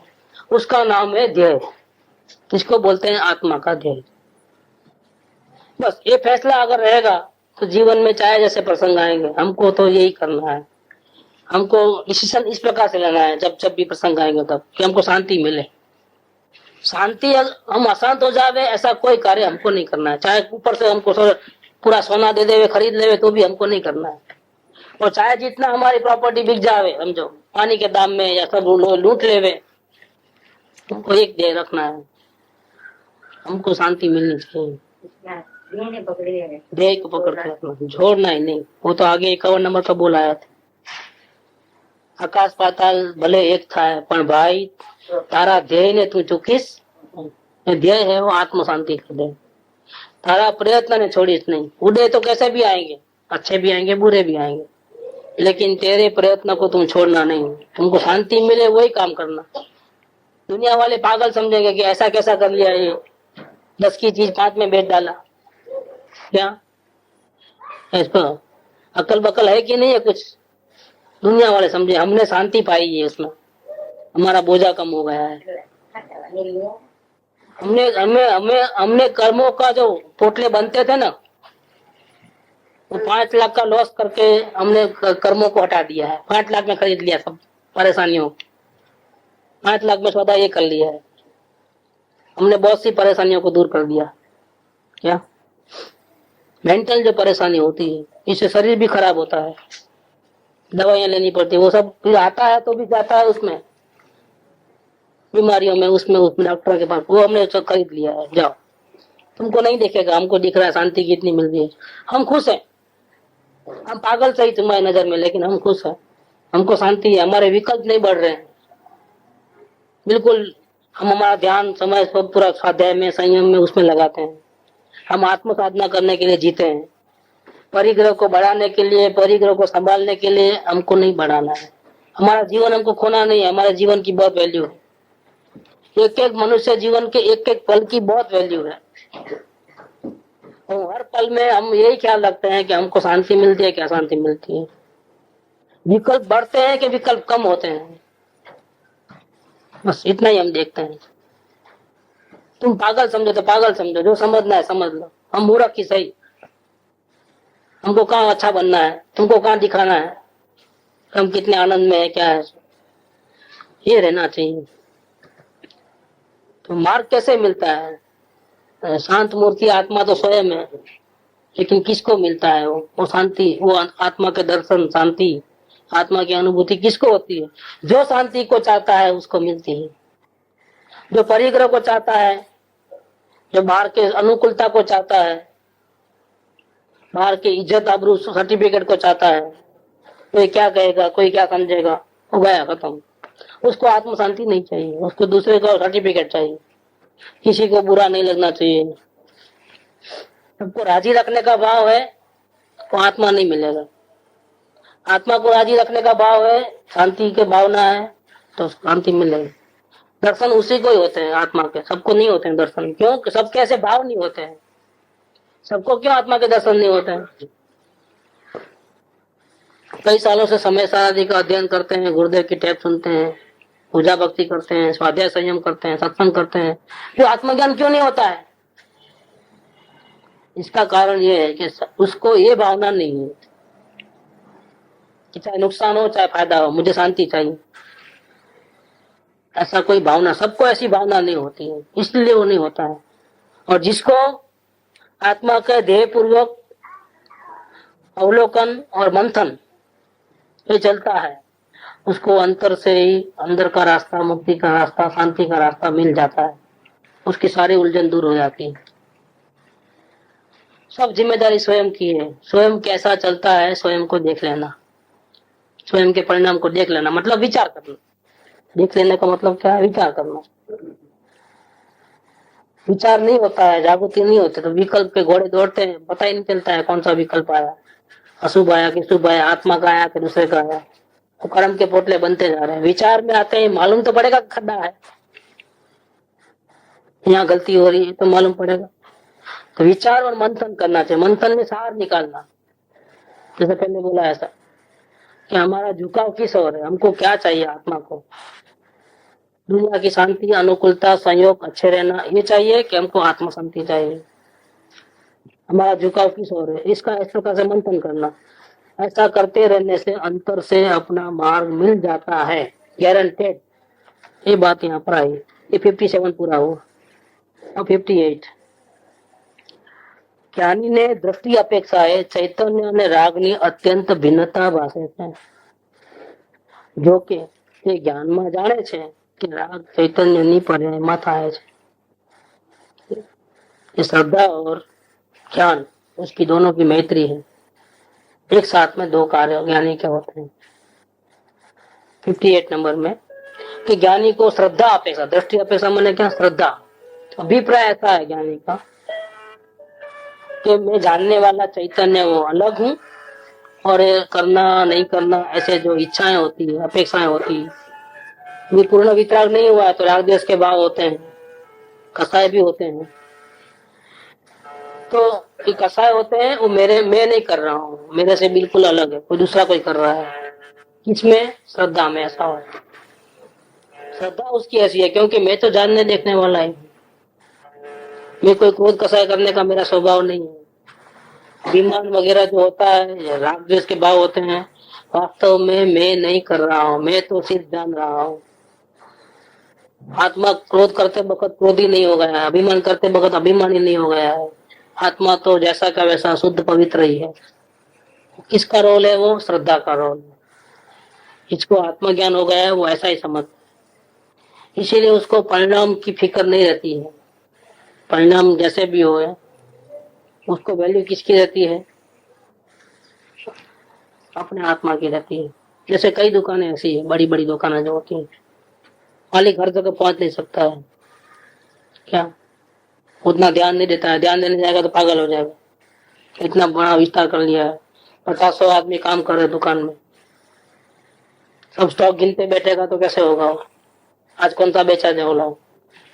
S1: उसका नाम है ध्येय। इसको बोलते हैं आत्मा का ध्येय। बस ये फैसला अगर रहेगा तो जीवन में चाहे जैसे प्रसंग आएंगे, हमको तो यही करना है, हमको डिसीजन इस प्रकार से लेना है जब जब भी प्रसंग आएंगे तब, कि हमको शांति मिले। शांति, हम अशांत हो जावे ऐसा कोई कार्य हमको नहीं करना है। चाहे ऊपर से हमको पूरा सोना दे देवे, खरीद लेवे, तो भी हमको नहीं करना है। और चाहे जितना हमारी प्रॉपर्टी बिक जावे, समझो पानी के दाम में, या सब लूट लेवे, हमको एक ध्येय रखना है, हमको शांति मिलनी चाहिए। ध्येय को पकड़ के रखना, छोड़ना ही नहीं। वो तो आगे 51 नंबर का बोल आया था, आकाश पाताल भले एक था पण भाई तारा ध्येय ने तू चुकीस। ध्येय है वो आत्म शांति कर दे, तारा प्रयत्न ने छोड़ीस नहीं। उड़े तो कैसे भी आएंगे, अच्छे भी आएंगे बुरे भी आएंगे, लेकिन तेरे प्रयत्न को तुम छोड़ना नहीं, तुमको शांति मिले वही काम करना। दुनिया वाले पागल समझेंगे कि ऐसा कैसा कर लिया ये, 10 की चीज 5 में बेच डाला, क्या इस पर अकल बकल है कि नहीं है कुछ। दुनिया वाले समझे हमने शांति पाई है, उसमें हमारा बोझा कम हो गया है। हमने कर्मों का जो पोटले बनते थे ना, वो 5 लाख का लॉस करके हमने कर्मों को हटा दिया है। 5 लाख में खरीद लिया सब परेशानियों, 5 लाख में सौदा ये कर लिया है। हमने बहुत सी परेशानियों को दूर कर दिया। क्या मेंटल जो परेशानी होती है, इससे शरीर भी खराब होता है, दवाइयां लेनी पड़ती है, वो सब फिर आता है तो भी जाता है उसमें, बीमारियों में, उसमें डॉक्टर के पास, वो हमने सब खरीद लिया है। जाओ, तुमको नहीं देखेगा, हमको दिख रहा है शांति कितनी मिल रही है, हम खुश हैं। हम पागल सही तुम्हारी नजर में, लेकिन हम खुश हैं, हमको शांति है, हमारे विकल्प नहीं बढ़ रहे हैं बिल्कुल। हम हमारा ध्यान समय सब पूरा स्वाध्याय में, संयम में, उसमें लगाते हैं। हम आत्म साधना करने के लिए जीते हैं, परिग्रह को बढ़ाने के लिए, परिग्रह को संभालने के लिए हमको नहीं बढ़ाना है। हमारा जीवन हमको खोना नहीं है, हमारे जीवन की बहुत वैल्यू है। एक एक मनुष्य जीवन के एक एक पल की बहुत वैल्यू है, और हर पल में हम यही ख्याल रखते हैं कि हमको शांति मिलती है, क्या शांति मिलती है। विकल्प बढ़ते हैं कि विकल्प कम होते हैं, बस इतना ही हम देखते हैं। तुम पागल समझो तो पागल समझो, जो समझना है समझ लो। हम मूर्ख की सही, हमको कहाँ अच्छा बनना है, तुमको कहाँ दिखाना है हम कितने आनंद में है, क्या है, ये रहना चाहिए। तो मार्ग कैसे मिलता है? शांत मूर्ति आत्मा तो स्वयं है, लेकिन किसको मिलता है वो शांति, वो आत्मा के दर्शन, शांति, आत्मा की अनुभूति किसको होती है? जो शांति को चाहता है उसको मिलती है। जो परिग्रह को चाहता है, जो बाहर के अनुकूलता को चाहता है, बाहर के इज्जत आबरू सर्टिफिकेट को चाहता है, कोई क्या कहेगा, कोई क्या समझेगा, वो गया खत्म। उसको आत्म शांति नहीं चाहिए, उसको दूसरे का सर्टिफिकेट चाहिए, किसी को बुरा नहीं लगना चाहिए। सबको राजी रखने का भाव है तो आत्मा नहीं मिलेगा। आत्मा को राजी रखने का भाव है, शांति के भावना है तो शांति मिलेगी। दर्शन उसी को ही होते हैं आत्मा के, सबको नहीं होते हैं दर्शन। क्यों? सबके ऐसे भाव नहीं होते हैं। सबको क्यों आत्मा के दर्शन नहीं होते हैं? कई सालों से समय सारणी का अध्ययन करते हैं, गुरुदेव की टेप सुनते हैं, पूजा भक्ति करते हैं, स्वाध्याय संयम करते हैं, सत्संग करते हैं, तो आत्मज्ञान क्यों नहीं होता है? इसका कारण ये है कि उसको ये भावना नहीं है कि चाहे नुकसान हो चाहे फायदा हो, मुझे शांति चाहिए। ऐसा कोई भावना, सबको ऐसी भावना नहीं होती है, इसलिए वो नहीं होता है। और जिसको आत्मा के ध्येय पूर्वक अवलोकन और मंथन ये चलता है, उसको अंतर से ही अंदर का रास्ता, मुक्ति का रास्ता, शांति का रास्ता मिल जाता है। उसकी सारी उलझन दूर हो जाती है। सब जिम्मेदारी स्वयं की है। स्वयं कैसा चलता है स्वयं को देख लेना, स्वयं के परिणाम को देख लेना, मतलब विचार करना। देख लेने का मतलब क्या है? विचार करना। विचार नहीं होता है, जागृति नहीं होती, तो विकल्प के घोड़े दौड़ते हैं, पता ही नहीं चलता है कौन सा विकल्प आया, अशुभ आया कि शुभ आया, आत्मा का आया कि दूसरे का आया। तो कर्म के पोटले बनते जा रहे हैं। विचार में आते हैं, मालूम तो पड़ेगा खड्डा है, यहाँ गलती हो रही है तो मालूम पड़ेगा। तो विचार और मंथन करना चाहिए। मंथन में सार निकालना, जैसे पहले बोला ऐसा कि हमारा झुकाव किस ओर है, हमको क्या चाहिए। आत्मा को दुनिया की शांति, अनुकूलता, संयोग, अच्छे रहना ये चाहिए कि हमको आत्म शांति चाहिए। हमारा झुकाव किस ओर है, इसका इस प्रकार से मंथन करना। ऐसा करते रहने से अंतर से अपना मार्ग मिल जाता है, गारंटेड। ये बात यहाँ पर आई। ये 57 पूरा हुआ, अब 58। ज्ञानी ने दृष्टि अपेक्षा है चैतन्य અને રાગની અત્યંત ભિન્નતા ભાસે છે। જો કે તે જ્ઞાનમાં જાણે છે કે રાગ ચૈતન્યની પર્યાયમાં થાય છે। ये श्रद्धा और ज्ञान उसकी दोनों की मैत्री है। एक साथ में दो कार्य ज्ञानी के होते हैं। 58 नंबर में कि ज्ञानी को श्रद्धा अपेक्षा, दृष्टि अपेक्षा मैंने क्या? श्रद्धा। अभिप्राय ऐसा है ज्ञानी का कि मैं जानने वाला चैतन्य वो अलग हूँ और ये करना नहीं करना ऐसे जो इच्छाएं होती है, अपेक्षाएं होती है, ये पूर्ण वितराग नहीं हुआ तो राग द्वेष के भाव होते हैं, कसाय भी होते हैं। तो ये कसाय होते हैं वो मैं नहीं कर रहा हूँ, मेरे से बिल्कुल अलग है, कोई दूसरा कोई कर रहा है। किसमें? श्रद्धा में ऐसा हो। श्रद्धा उसकी ऐसी है क्योंकि मैं तो जानने देखने वाला है, मैं कोई क्रोध कसाय करने का मेरा स्वभाव नहीं है। अभिमान वगैरह जो होता है, राग द्वेष के भाव होते हैं, वास्तव में मैं नहीं कर रहा हूँ, मैं तो सिर्फ जान रहा हूँ। आत्मा क्रोध करते वक्त क्रोधी नहीं हो गया है, अभिमान करते वक्त अभिमानी नहीं हो गया है। आत्मा तो जैसा का वैसा शुद्ध पवित्र ही है। किसका रोल है? वो श्रद्धा का रोल है। जिसको आत्मज्ञान हो गया है वो ऐसा ही समझ, इसीलिए उसको परिणाम की फिक्र नहीं रहती है। परिणाम जैसे भी हो है, उसको वैल्यू किसकी रहती है? अपने आत्मा की रहती है। जैसे कई दुकानें ऐसी है, बड़ी बड़ी दुकानें जो होती है, मालिक हर जगह पहुंच नहीं सकता है, क्या उतना ध्यान नहीं देता है, ध्यान देने जाएगा तो पागल हो जाएगा। इतना बड़ा विस्तार कर लिया है, 50-100 आदमी काम कर रहे दुकान में, सब स्टॉक गिनते बैठेगा तो कैसे होगा? आज कौन सा बेचा जाए बोला,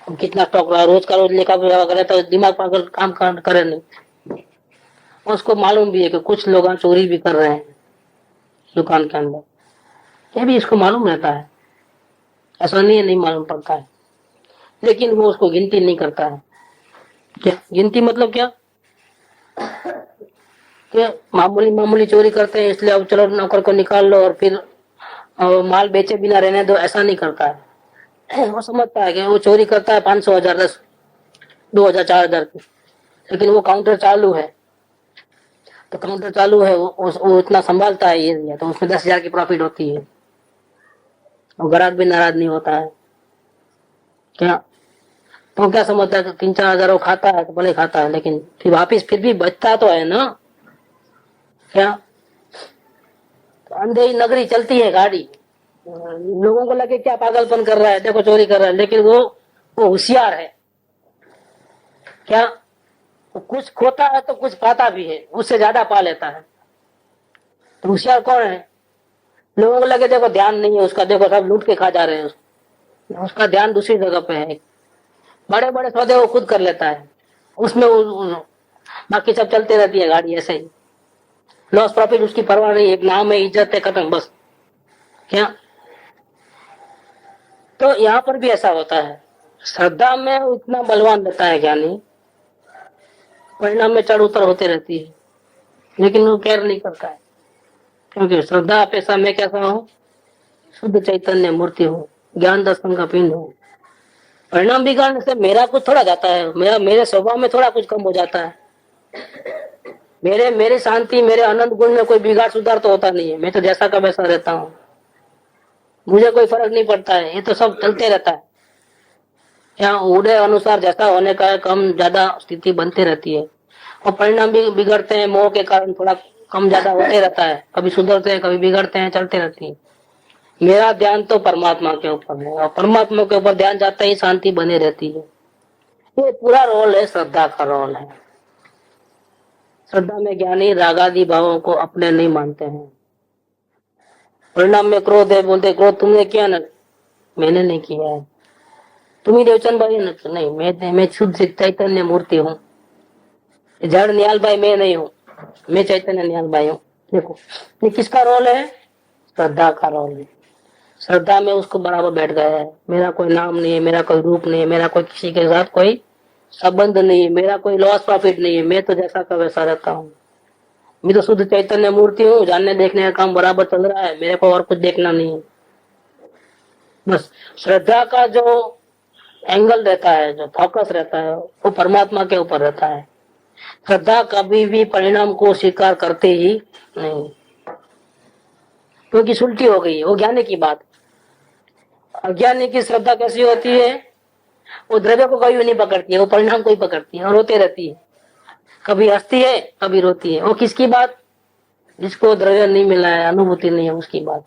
S1: कितना स्टॉक रहा, रोज का रोज लेकर करे तो दिमाग पागल काम करे नहीं। उसको मालूम भी है कि कुछ लोग चोरी भी कर रहे हैं दुकान के अंदर, ये भी इसको मालूम रहता है, ऐसा नहीं है नहीं मालूम पड़ता है, लेकिन वो उसको गिनती नहीं करता है। क्या गिनती मतलब क्या? कि मामूली मामूली चोरी करते हैं इसलिए अब चलो नौकर को निकाल लो और फिर माल बेचे बिना रहने दो, ऐसा नहीं करता है। वो समझता है कि वो चोरी करता है 500, 1000, 10, 2000, 4000 की, लेकिन वो काउंटर चालू है, तो काउंटर चालू है, वो इतना संभालता है ये, तो उसमें 10,000 की प्रॉफिट होती है, और ग्राहक भी नाराज नहीं होता है। क्या तो क्या समझता है कि 3-4 हजार वो खाता है तो भले खाता है, लेकिन फिर वापिस फिर भी बचता तो है ना। क्या तो अंधेरी नगरी चलती है गाड़ी, लोगों को लगे क्या पागलपन कर रहा है, देखो चोरी कर रहा है, लेकिन वो होशियार है। क्या तो कुछ खोता है तो कुछ पाता भी है, उससे ज्यादा पा लेता है। तो होशियार कौन है? लोगों को लगे देखो ध्यान नहीं है उसका, देखो सब लूट के खा जा रहे हैं, उसका ध्यान दूसरी जगह पे है। बड़े बड़े सौदे वो खुद कर लेता है, उसमें बाकी सब चलते रहती है गाड़ी ऐसे ही, लॉस प्रॉफिट उसकी परवाह नहीं, एक नाम है, इज्जत है, खत्म बस। क्या तो यहाँ पर भी ऐसा होता है, श्रद्धा में उतना बलवान रहता है ज्ञानी, परिणाम में चढ़ उतर होते रहती है, लेकिन वो केयर नहीं करता है, क्योंकि श्रद्धा अपेक्षा में कैसा हो? शुद्ध चैतन्य मूर्ति हो, ज्ञान दर्शन का पिंड हो। परिणाम बिगाड़ने से मेरा कुछ थोड़ा जाता है, मेरे स्वभाव में थोड़ा कुछ कम हो जाता है, मेरे शांति, मेरे अनंत गुण में कोई बिगाड़ सुधार तो होता नहीं है, मैं तो जैसा का वैसा रहता हूँ, मुझे कोई फर्क नहीं पड़ता है, ये तो सब चलते रहता है। यहाँ उड़े अनुसार जैसा होने का है, कम ज्यादा स्थिति बनती रहती है, और परिणाम भी बिगड़ते हैं, मोह के कारण थोड़ा कम ज्यादा होते रहता है, कभी सुधरते हैं कभी बिगड़ते हैं, चलते रहती है। मेरा ध्यान तो परमात्मा के ऊपर है, और परमात्मा के ऊपर ध्यान जाता ही शांति बनी रहती है। ये पूरा रोल है, श्रद्धा का रोल है। श्रद्धा में ज्ञानी रागादि भावों को अपने नहीं मानते हैं। परिणाम में क्रोध है, बोलते क्रोध तुमने किया ना, मैंने नहीं किया है। तुम ही देवचंद भाई ना? नहीं, मैं शुद्ध चैतन्य मूर्ति हूँ, जड़ निहाल भाई मैं नहीं हूँ, मैं चैतन्य निहाल भाई हूँ। देखो ये किसका रोल है? श्रद्धा का रोल है। श्रद्धा में उसको बराबर बैठ गया है, मेरा कोई नाम नहीं है, मेरा कोई रूप नहीं है, मेरा कोई किसी के साथ कोई संबंध नहीं है, मेरा कोई लॉस प्रॉफिट नहीं है, मैं तो जैसा का वैसा रहता हूँ, मैं तो शुद्ध चैतन्य मूर्ति हूँ, जानने देखने का काम बराबर चल रहा है, मेरे को और कुछ देखना नहीं है। बस श्रद्धा का जो एंगल रहता है, जो फोकस रहता है, वो परमात्मा के ऊपर रहता है। श्रद्धा कभी भी परिणाम को स्वीकार करते ही नहीं, क्योंकि सुलटी हो गई है, वो ज्ञानी की बात। अज्ञानी की श्रद्धा कैसी होती है? वो द्रव्य को कभी नहीं पकड़ती है, वो परिणाम को ही पकड़ती है और रोते रहती है, कभी हंसती है कभी रोती है। वो किसकी बात? जिसको द्रव्य नहीं मिला है, अनुभूति नहीं है, उसकी बात।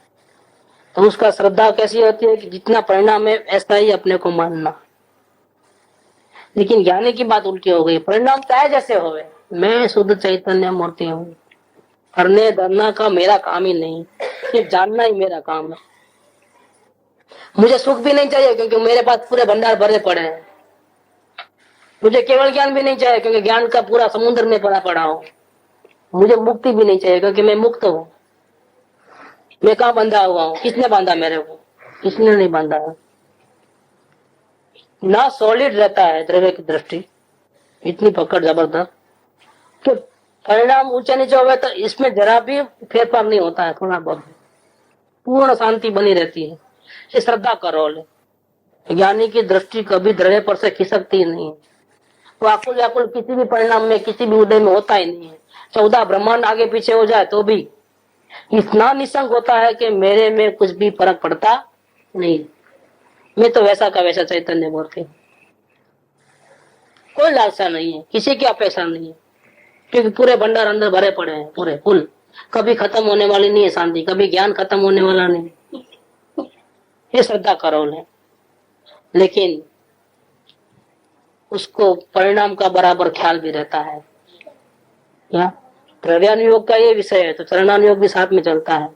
S1: तो उसका श्रद्धा कैसी होती है कि जितना परिणाम है ऐसा ही अपने को मानना। लेकिन ज्ञानी की बात उल्टी हो गई, परिणाम चाहे जैसे होवे, मैं शुद्ध चैतन्य मूर्ति हूँ, फरने धरना का मेरा काम ही नहीं, सिर्फ जानना ही मेरा काम है। मुझे सुख भी नहीं चाहिए क्योंकि मेरे पास पूरे भंडार भरे पड़े हैं। मुझे केवल ज्ञान भी नहीं चाहिए क्योंकि ज्ञान का पूरा समुद्र में पड़ा पड़ा हूँ। मुझे मुक्ति भी नहीं चाहिए क्योंकि मैं मुक्त हूँ। मैं कहाँ बंधा हुआ हूँ? किसने बांधा मेरे को? किसने नहीं बांधा है। ना सॉलिड रहता है द्रव्य की दृष्टि, इतनी पकड़ जबरदस्त कि परिणाम ऊंचे नीचे हो गए तो इसमें जरा भी फेरफार नहीं होता है। थोड़ा बहुत पूर्ण शांति बनी रहती है। ये श्रद्धा का रोल है। ज्ञानी की दृष्टि कभी द्रव्य पर से खिसकती ही नहीं है। वो आकुल व्याकुल किसी भी परिणाम में, किसी भी उदय में होता ही नहीं है। 14 ब्रह्मांड आगे पीछे हो जाए तो भी इतना निसंग होता है कि मेरे में कुछ भी फर्क पड़ता नहीं। मैं तो वैसा का वैसा चैतन्य मूर्ति, कोई लालसा नहीं है, किसी की अपेक्षा नहीं है क्योंकि पूरे भंडार अंदर भरे पड़े हैं, पूरे फुल। कभी खत्म होने वाली नहीं है शांति, कभी ज्ञान खत्म होने वाला नहीं। ये श्रद्धा का रोल है। लेकिन उसको परिणाम का बराबर ख्याल भी रहता है। क्या द्रव्यानुयोग का ये विषय है तो चरणानुयोग भी साथ में चलता है,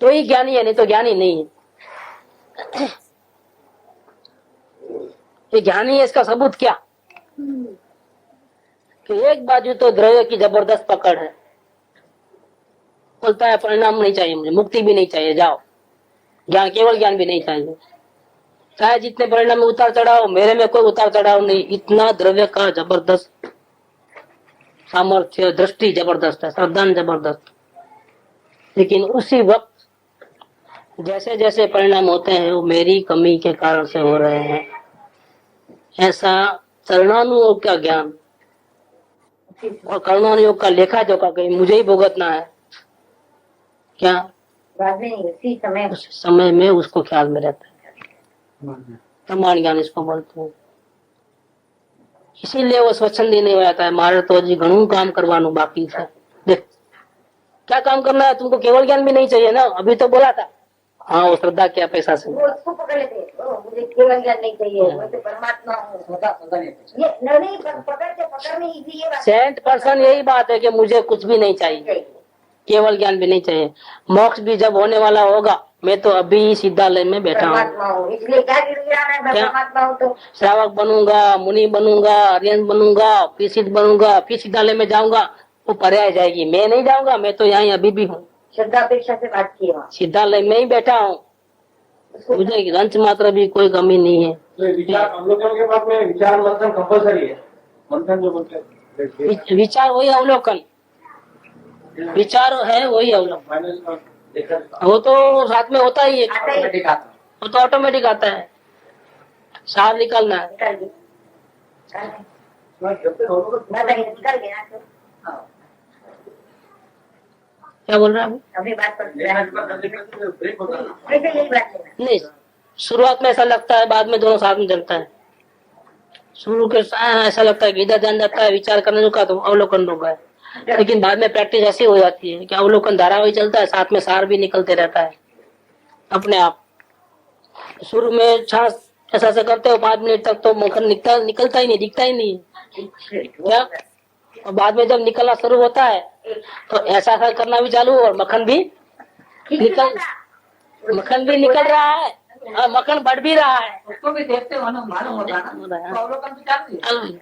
S1: तो ही ज्ञानी है, नहीं तो ज्ञानी नहीं है। ये ज्ञानी है, इसका सबूत क्या कि एक बाजू तो द्रव्य की जबरदस्त पकड़ है, बोलता है परिणाम नहीं चाहिए मुझे, मुक्ति भी नहीं चाहिए, जाओ। ज्ञान, केवल ज्ञान भी नहीं चाहिए, चाहे जितने परिणाम में उतार चढ़ाओ, मेरे में कोई उतार चढ़ाव नहीं। इतना द्रव्य का जबरदस्त सामर्थ्य, दृष्टि जबरदस्त है, श्रद्धा जबरदस्त। लेकिन उसी वक्त जैसे जैसे परिणाम होते हैं वो मेरी कमी के कारण से हो रहे हैं। ऐसा चरणानुयोग का ज्ञान और कर्णानुयोग का लेखा जोखा कहीं मुझे ही भुगतना है क्या?
S3: बाद में उसी समय
S1: उस समय में उसको ख्याल में रहता है। प्रमाण ज्ञान इसको बोलते हैं। इसीलिए वो स्वच्छंदी नहीं हो जाता है। मारे तो जी घणू काम करवानु बाकी है। देख क्या काम करना है तुमको? केवल ज्ञान भी नहीं चाहिए ना, अभी तो बोला था। हाँ, वो श्रद्धा क्या पैसा से
S3: वो उसको पकड़ लेते, मुझे केवल ज्ञान नहीं चाहिए, मैं तो परमात्मा हूँ। ये नहीं पकड़ने की ये बात।
S1: 100% यही बात है कि मुझे कुछ भी नहीं चाहिए, केवल ज्ञान भी नहीं चाहिए। मोक्ष भी जब होने वाला होगा, मैं तो अभी सिद्धालय में बैठा हूँ,
S3: इसलिए क्या गिड़गिड़ाना है? परमात्मा हूँ तो
S1: श्रावक बनूंगा, मुनि बनूंगा, आर्यन बनूंगा, फिर सिद्ध बनूंगा, फिर सिद्धालय में जाऊंगा, वो पर्याय जाएगी। मैं नहीं जाऊंगा, मैं तो यहाँ अभी भी हूँ,
S3: श्रद्धा अपेक्षा से बात की है।
S1: सिद्धालय में ही बैठा हूँ। मुझे रंच मात्र भी कोई कमी नहीं है।
S2: विचार हम लोगों के पास में विचार मंथन कंपलसरी है। मंथन जो बोलते हैं
S1: विचार वही अवलोकन, विचार है वही अवलोकन, वो तो साथ में होता ही है, वो तो ऑटोमेटिक आता है। सार निकलना है।
S3: निकल गया
S1: क्या बोल रहा है
S3: अभी बात कर
S2: ब्रेक होता है।
S3: यही बात है।
S1: नहीं, शुरुआत में ऐसा लगता है, बाद में दोनों साथ में चलता है। शुरू के ऐसा लगता है कि इधर ध्यान जाता है, विचार करने रुका तो अवलोकन रुका है, लेकिन बाद में प्रैक्टिस ऐसी हो जाती है कि अवलोकन धारावाही चलता है, साथ में सार भी निकलते रहता है अपने आप। शुरू में छाछ ऐसा करते हो 5 मिनट तक तो मक्खन निकलता ही नहीं, दिखता ही नहीं क्या? और बाद में जब निकलना शुरू होता है तो ऐसा करना भी चालू और मक्खन भी निकल रहा है और मक्खन बढ़ भी रहा है,
S4: उसको भी देखते हो ना, मालूम होता है ना, तो अवलोकन तो चालू है।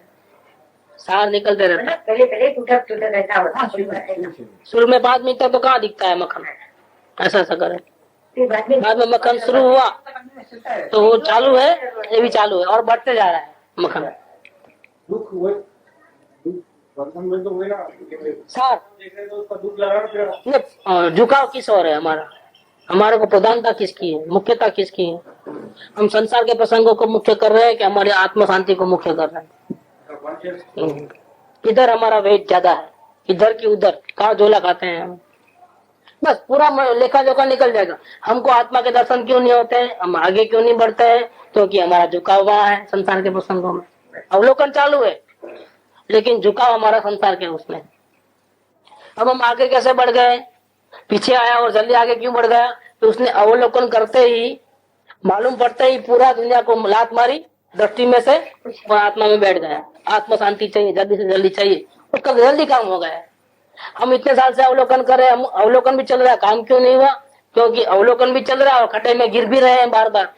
S1: सार निकलते रहता है।
S3: पहले टूटा रहता होता।
S1: शुरू में 5 मिनट तक तो कहाँ दिखता है मक्खन, ऐसा करे। बाद में मक्खन शुरू हुआ तो वो चालू है, ये भी चालू है और बढ़ते जा रहा है मक्खन।
S2: दुख हुए में तो हुए ना
S1: सार
S2: देख रहे तो उसका दुख लगा फिर
S1: झुकाव किस ओर है हमारा? हमारे को प्रधानता किसकी है, मुख्यता किसकी है? हम संसार के प्रसंगों को मुख्य कर रहे हैं कि हमारे आत्म शांति को मुख्य कर रहे हैं? इधर हमारा वेट ज्यादा है, इधर की उधर कहाँ झोला खाते हैं हम। बस पूरा लेखा जोखा निकल जाएगा। हमको आत्मा के दर्शन क्यों नहीं होते हैं, हम आगे क्यों नहीं बढ़ते हैं? क्योंकि हमारा झुकाव वहां है संसार के प्रसंगों में। अवलोकन चालू है लेकिन झुकाव हमारा संसार के उसमें। अब हम आगे कैसे बढ़ गए? पीछे आया और जल्दी आगे क्यों बढ़ गया? तो उसने अवलोकन करते ही, मालूम पड़ते ही पूरा दुनिया को लात मारी दृष्टि में से, वह आत्मा में बैठ गया। आत्मा शांति चाहिए, जल्दी से जल्दी चाहिए, उसका जल्दी काम हो गया। हम इतने साल से अवलोकन कर रहे हैं, हम अवलोकन भी चल रहा है, काम क्यों नहीं हुआ? क्योंकि अवलोकन भी चल रहा है और खड्डे में गिर भी रहे हैं बार बार।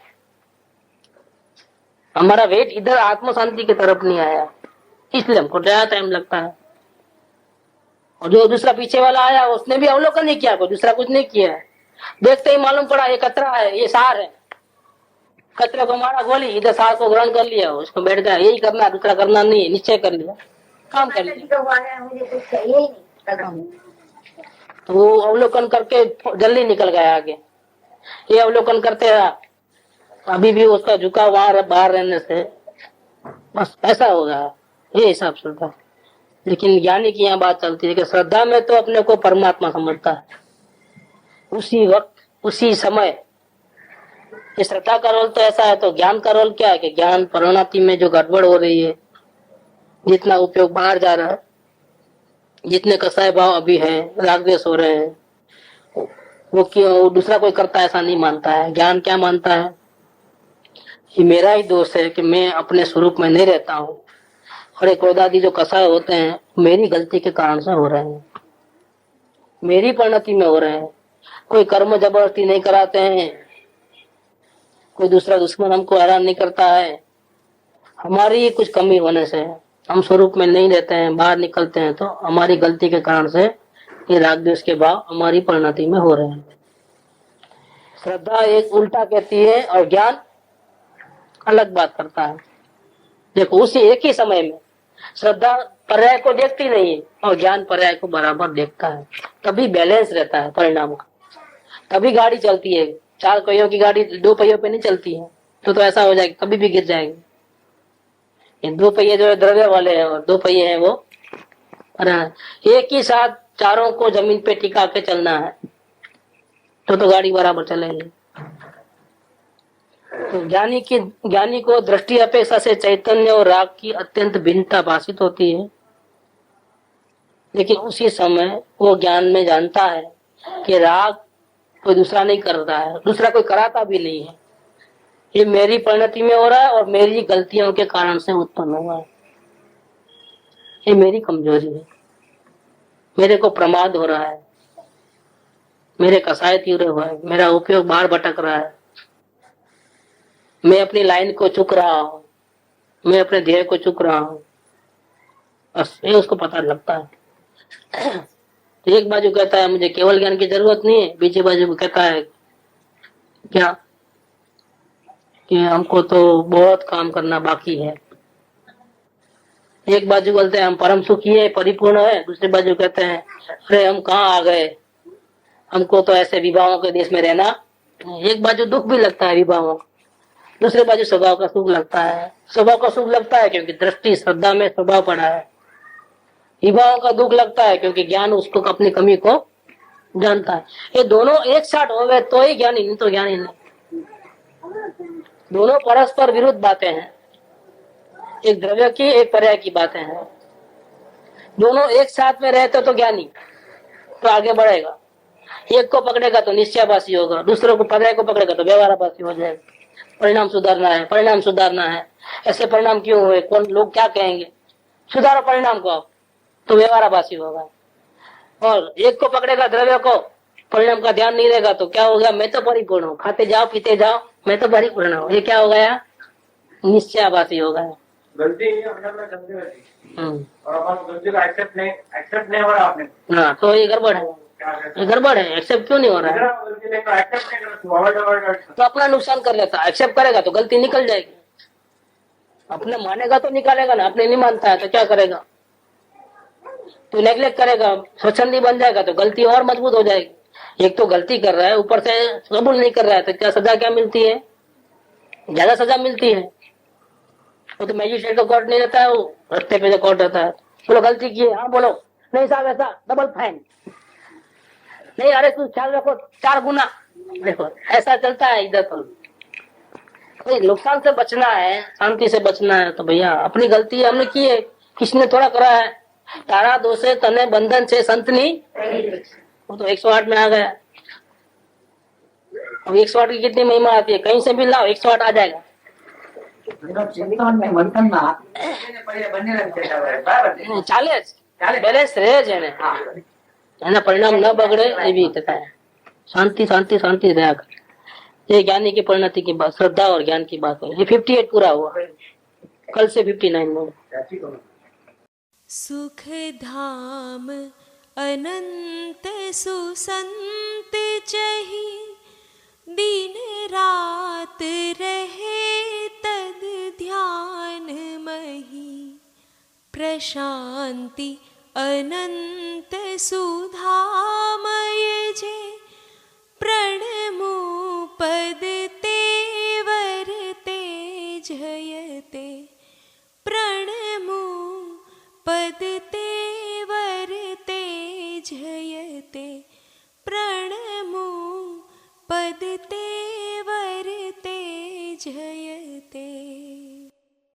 S1: हमारा वेट इधर आत्म शांति की तरफ नहीं आया, इसलिए हमको ज्यादा टाइम लगता है। और जो दूसरा पीछे वाला आया उसने भी अवलोकन नहीं किया, कोई दूसरा कुछ नहीं किया है। देखते ही मालूम पड़ा ये कचरा है, ये सार है, कचरे को मारा गोली, इधर सार को ग्रहण कर लिया, उसको बैठ गया यही करना, दूसरा करना नहीं है, निश्चय कर लिया, काम कर लिया।
S3: तो हुआ है, मुझे कुछ चाहिए ही नहीं।
S1: तो वो अवलोकन करके जल्दी निकल गया आगे। ये अवलोकन करते रहा, अभी भी उसका झुकाव वहां बाहर रहने से बस ऐसा होगा, ये हिसाब चलता। लेकिन ज्ञानी की यहाँ बात चलती है कि श्रद्धा में तो अपने को परमात्मा समझता है उसी वक्त उसी समय। ये श्रद्धा का रोल तो ऐसा है, तो ज्ञान का रोल क्या है कि ज्ञान परिणति में जो गड़बड़ हो रही है, जितना उपयोग बाहर जा रहा है, जितने कसाय भाव अभी है, राग द्वेष हो रहे हैं, वो क्यों दूसरा कोई करता है ऐसा नहीं मानता है। ज्ञान क्या मानता है? ये मेरा ही दोष है कि मैं अपने स्वरूप में नहीं रहता हूँ, और एक क्रोध आदि जो कसाय होते हैं मेरी गलती के कारण से हो रहे हैं, मेरी परिणति में हो रहे हैं। कोई कर्म जबरदस्ती नहीं कराते हैं, कोई दूसरा दुश्मन हमको हैरान नहीं करता है, हमारी कुछ कमी होने से हम स्वरूप में नहीं रहते हैं, बाहर निकलते हैं, तो हमारी गलती के कारण से ये राग द्वेष के भाव हमारी परिणति में हो रहे हैं। श्रद्धा एक उल्टा कहती है और ज्ञान अलग बात करता है। देखो उसी एक ही समय में श्रद्धा पर्याय को देखती नहीं है और ज्ञान पर्याय को बराबर देखता है, तभी बैलेंस रहता है परिणाम का, तभी गाड़ी चलती है। 4 पहियों की गाड़ी 2 पहियों पे नहीं चलती है, तो ऐसा हो जाएगा कभी भी गिर जाएगी। ये 2 पहिए जो है द्रव्य वाले हैं और 2 पहिए हैं वो एक ही साथ चारों को जमीन पे टिका के चलना है, तो गाड़ी बराबर चलेगी। तो ज्ञानी को दृष्टि अपेक्षा से चैतन्य और राग की अत्यंत भिन्नता भाषित होती है, लेकिन उसी समय वो ज्ञान में जानता है कि राग कोई दूसरा नहीं कर रहा है, दूसरा कोई कराता भी नहीं है, ये मेरी परिणति में हो रहा है और मेरी गलतियों के कारण से उत्पन्न हुआ है, ये मेरी कमजोरी है, मेरे को प्रमाद हो रहा है, मेरे कसाय तीव्र हुआ है, मेरा उपयोग बाहर भटक रहा है, मैं अपनी लाइन को चुक रहा हूँ, मैं अपने ध्येय को चुक रहा हूँ, बस ये उसको पता लगता है। तो एक बाजू कहता है मुझे केवल ज्ञान की जरूरत नहीं है, दूसरी बाजू कहता है क्या कि हमको तो बहुत काम करना बाकी है। एक बाजू बोलते हैं हम परम सुखी है, परिपूर्ण है, दूसरी बाजू कहते हैं अरे हम कहाँ आ गए, हमको तो ऐसे विवाहों के देश में रहना। एक बाजू दुख भी लगता है विवाहों, दूसरे बाजू स्वभाव का सुख लगता है। स्वभाव का सुख लगता है क्योंकि दृष्टि श्रद्धा में स्वभाव पड़ा है, विवाहों का दुख लगता है क्योंकि ज्ञान उसको अपनी कमी को जानता है। ये दोनों एक साथ हो गए तो ही ज्ञानी, नहीं तो ज्ञानी नहीं। दोनों परस्पर विरुद्ध बातें हैं, एक द्रव्य की एक पर्याय की बातें हैं। दोनों एक साथ में रहते तो ज्ञानी तो आगे बढ़ेगा, एक को पकड़ेगा तो निश्चयवासी होगा, दूसरों को पर्याय को पकड़ेगा तो व्यवहारवासी हो जाएगा। परिणाम सुधारना है, परिणाम सुधारना है, ऐसे परिणाम क्यों हुए, कौन लोग क्या कहेंगे, सुधारो परिणाम को तो व्यवहारवासी होगा। और एक को पकड़ेगा द्रव्य को, परिणाम का ध्यान नहीं रहेगा तो क्या हो गया, मैं तो परिपूर्ण हूँ, खाते जाओ पीते जाओ मैं तो परिपूर्ण हूँ, ये क्या हो गया, निश्चयवासी हो गया।
S2: गलती अपने में गलती रहती और अपन गलती का एक्सेप्ट नहीं हो रहा आपने,
S1: हाँ तो ये गड़बड़ है, ये गड़बड़ है। एक्सेप्ट क्यों नहीं हो रहा है,
S2: गलती नहीं एक्सेप्ट नहीं करता
S1: तो अपना नुकसान कर लेता। एक्सेप्ट करेगा तो गलती निकल जाएगी, अपने मानेगा तो निकालेगा ना, अपने नहीं मानता है तो क्या करेगा, तो नेग्लेक्ट करेगा, स्वच्छंदी बन जाएगा तो गलती और मजबूत हो जाएगी। एक तो गलती कर रहा है, ऊपर से कबूल नहीं कर रहा है, तो क्या सजा क्या मिलती है, ज्यादा सजा मिलती है। वो तो मैजिस्ट्रेट का कोर्ट नहीं रहता है, वो रस्ते पे जो कोर्ट रहता है, बोलो गलती की है, हाँ बोलो, नहीं साहब ऐसा डबल फाइन, नहीं अरे तू ख्याल रखो 4 गुना, देखो ऐसा चलता है इधर। तो नुकसान से बचना है, शांति से बचना है, तो भैया अपनी गलती हमने की है, किसने थोड़ा करा है। तारा दोषे तने बंधन से संतनी, वो तो 108 में आ गया। अब 108 की कितनी महिमा आती है, कहीं से भी लाओ 108 आ जाएगा।
S4: चिंतन में मंथन में बने रहते हैं, बराबर है।
S1: चाले બેલેન્સ રહે છે એને એના પરિણામ ન બગડે એવી રીતે થાય शांति शांति शांति रहा कर ये ज्ञानी की परिणति की बात श्रद्धा और ज्ञान की बात है ये 58 पूरा हुआ कल से 59 में
S5: सुख धाम अनंत सुसंत चही दिन रात रहे तद ध्यान मही प्रशांति अनंत सुधामय जे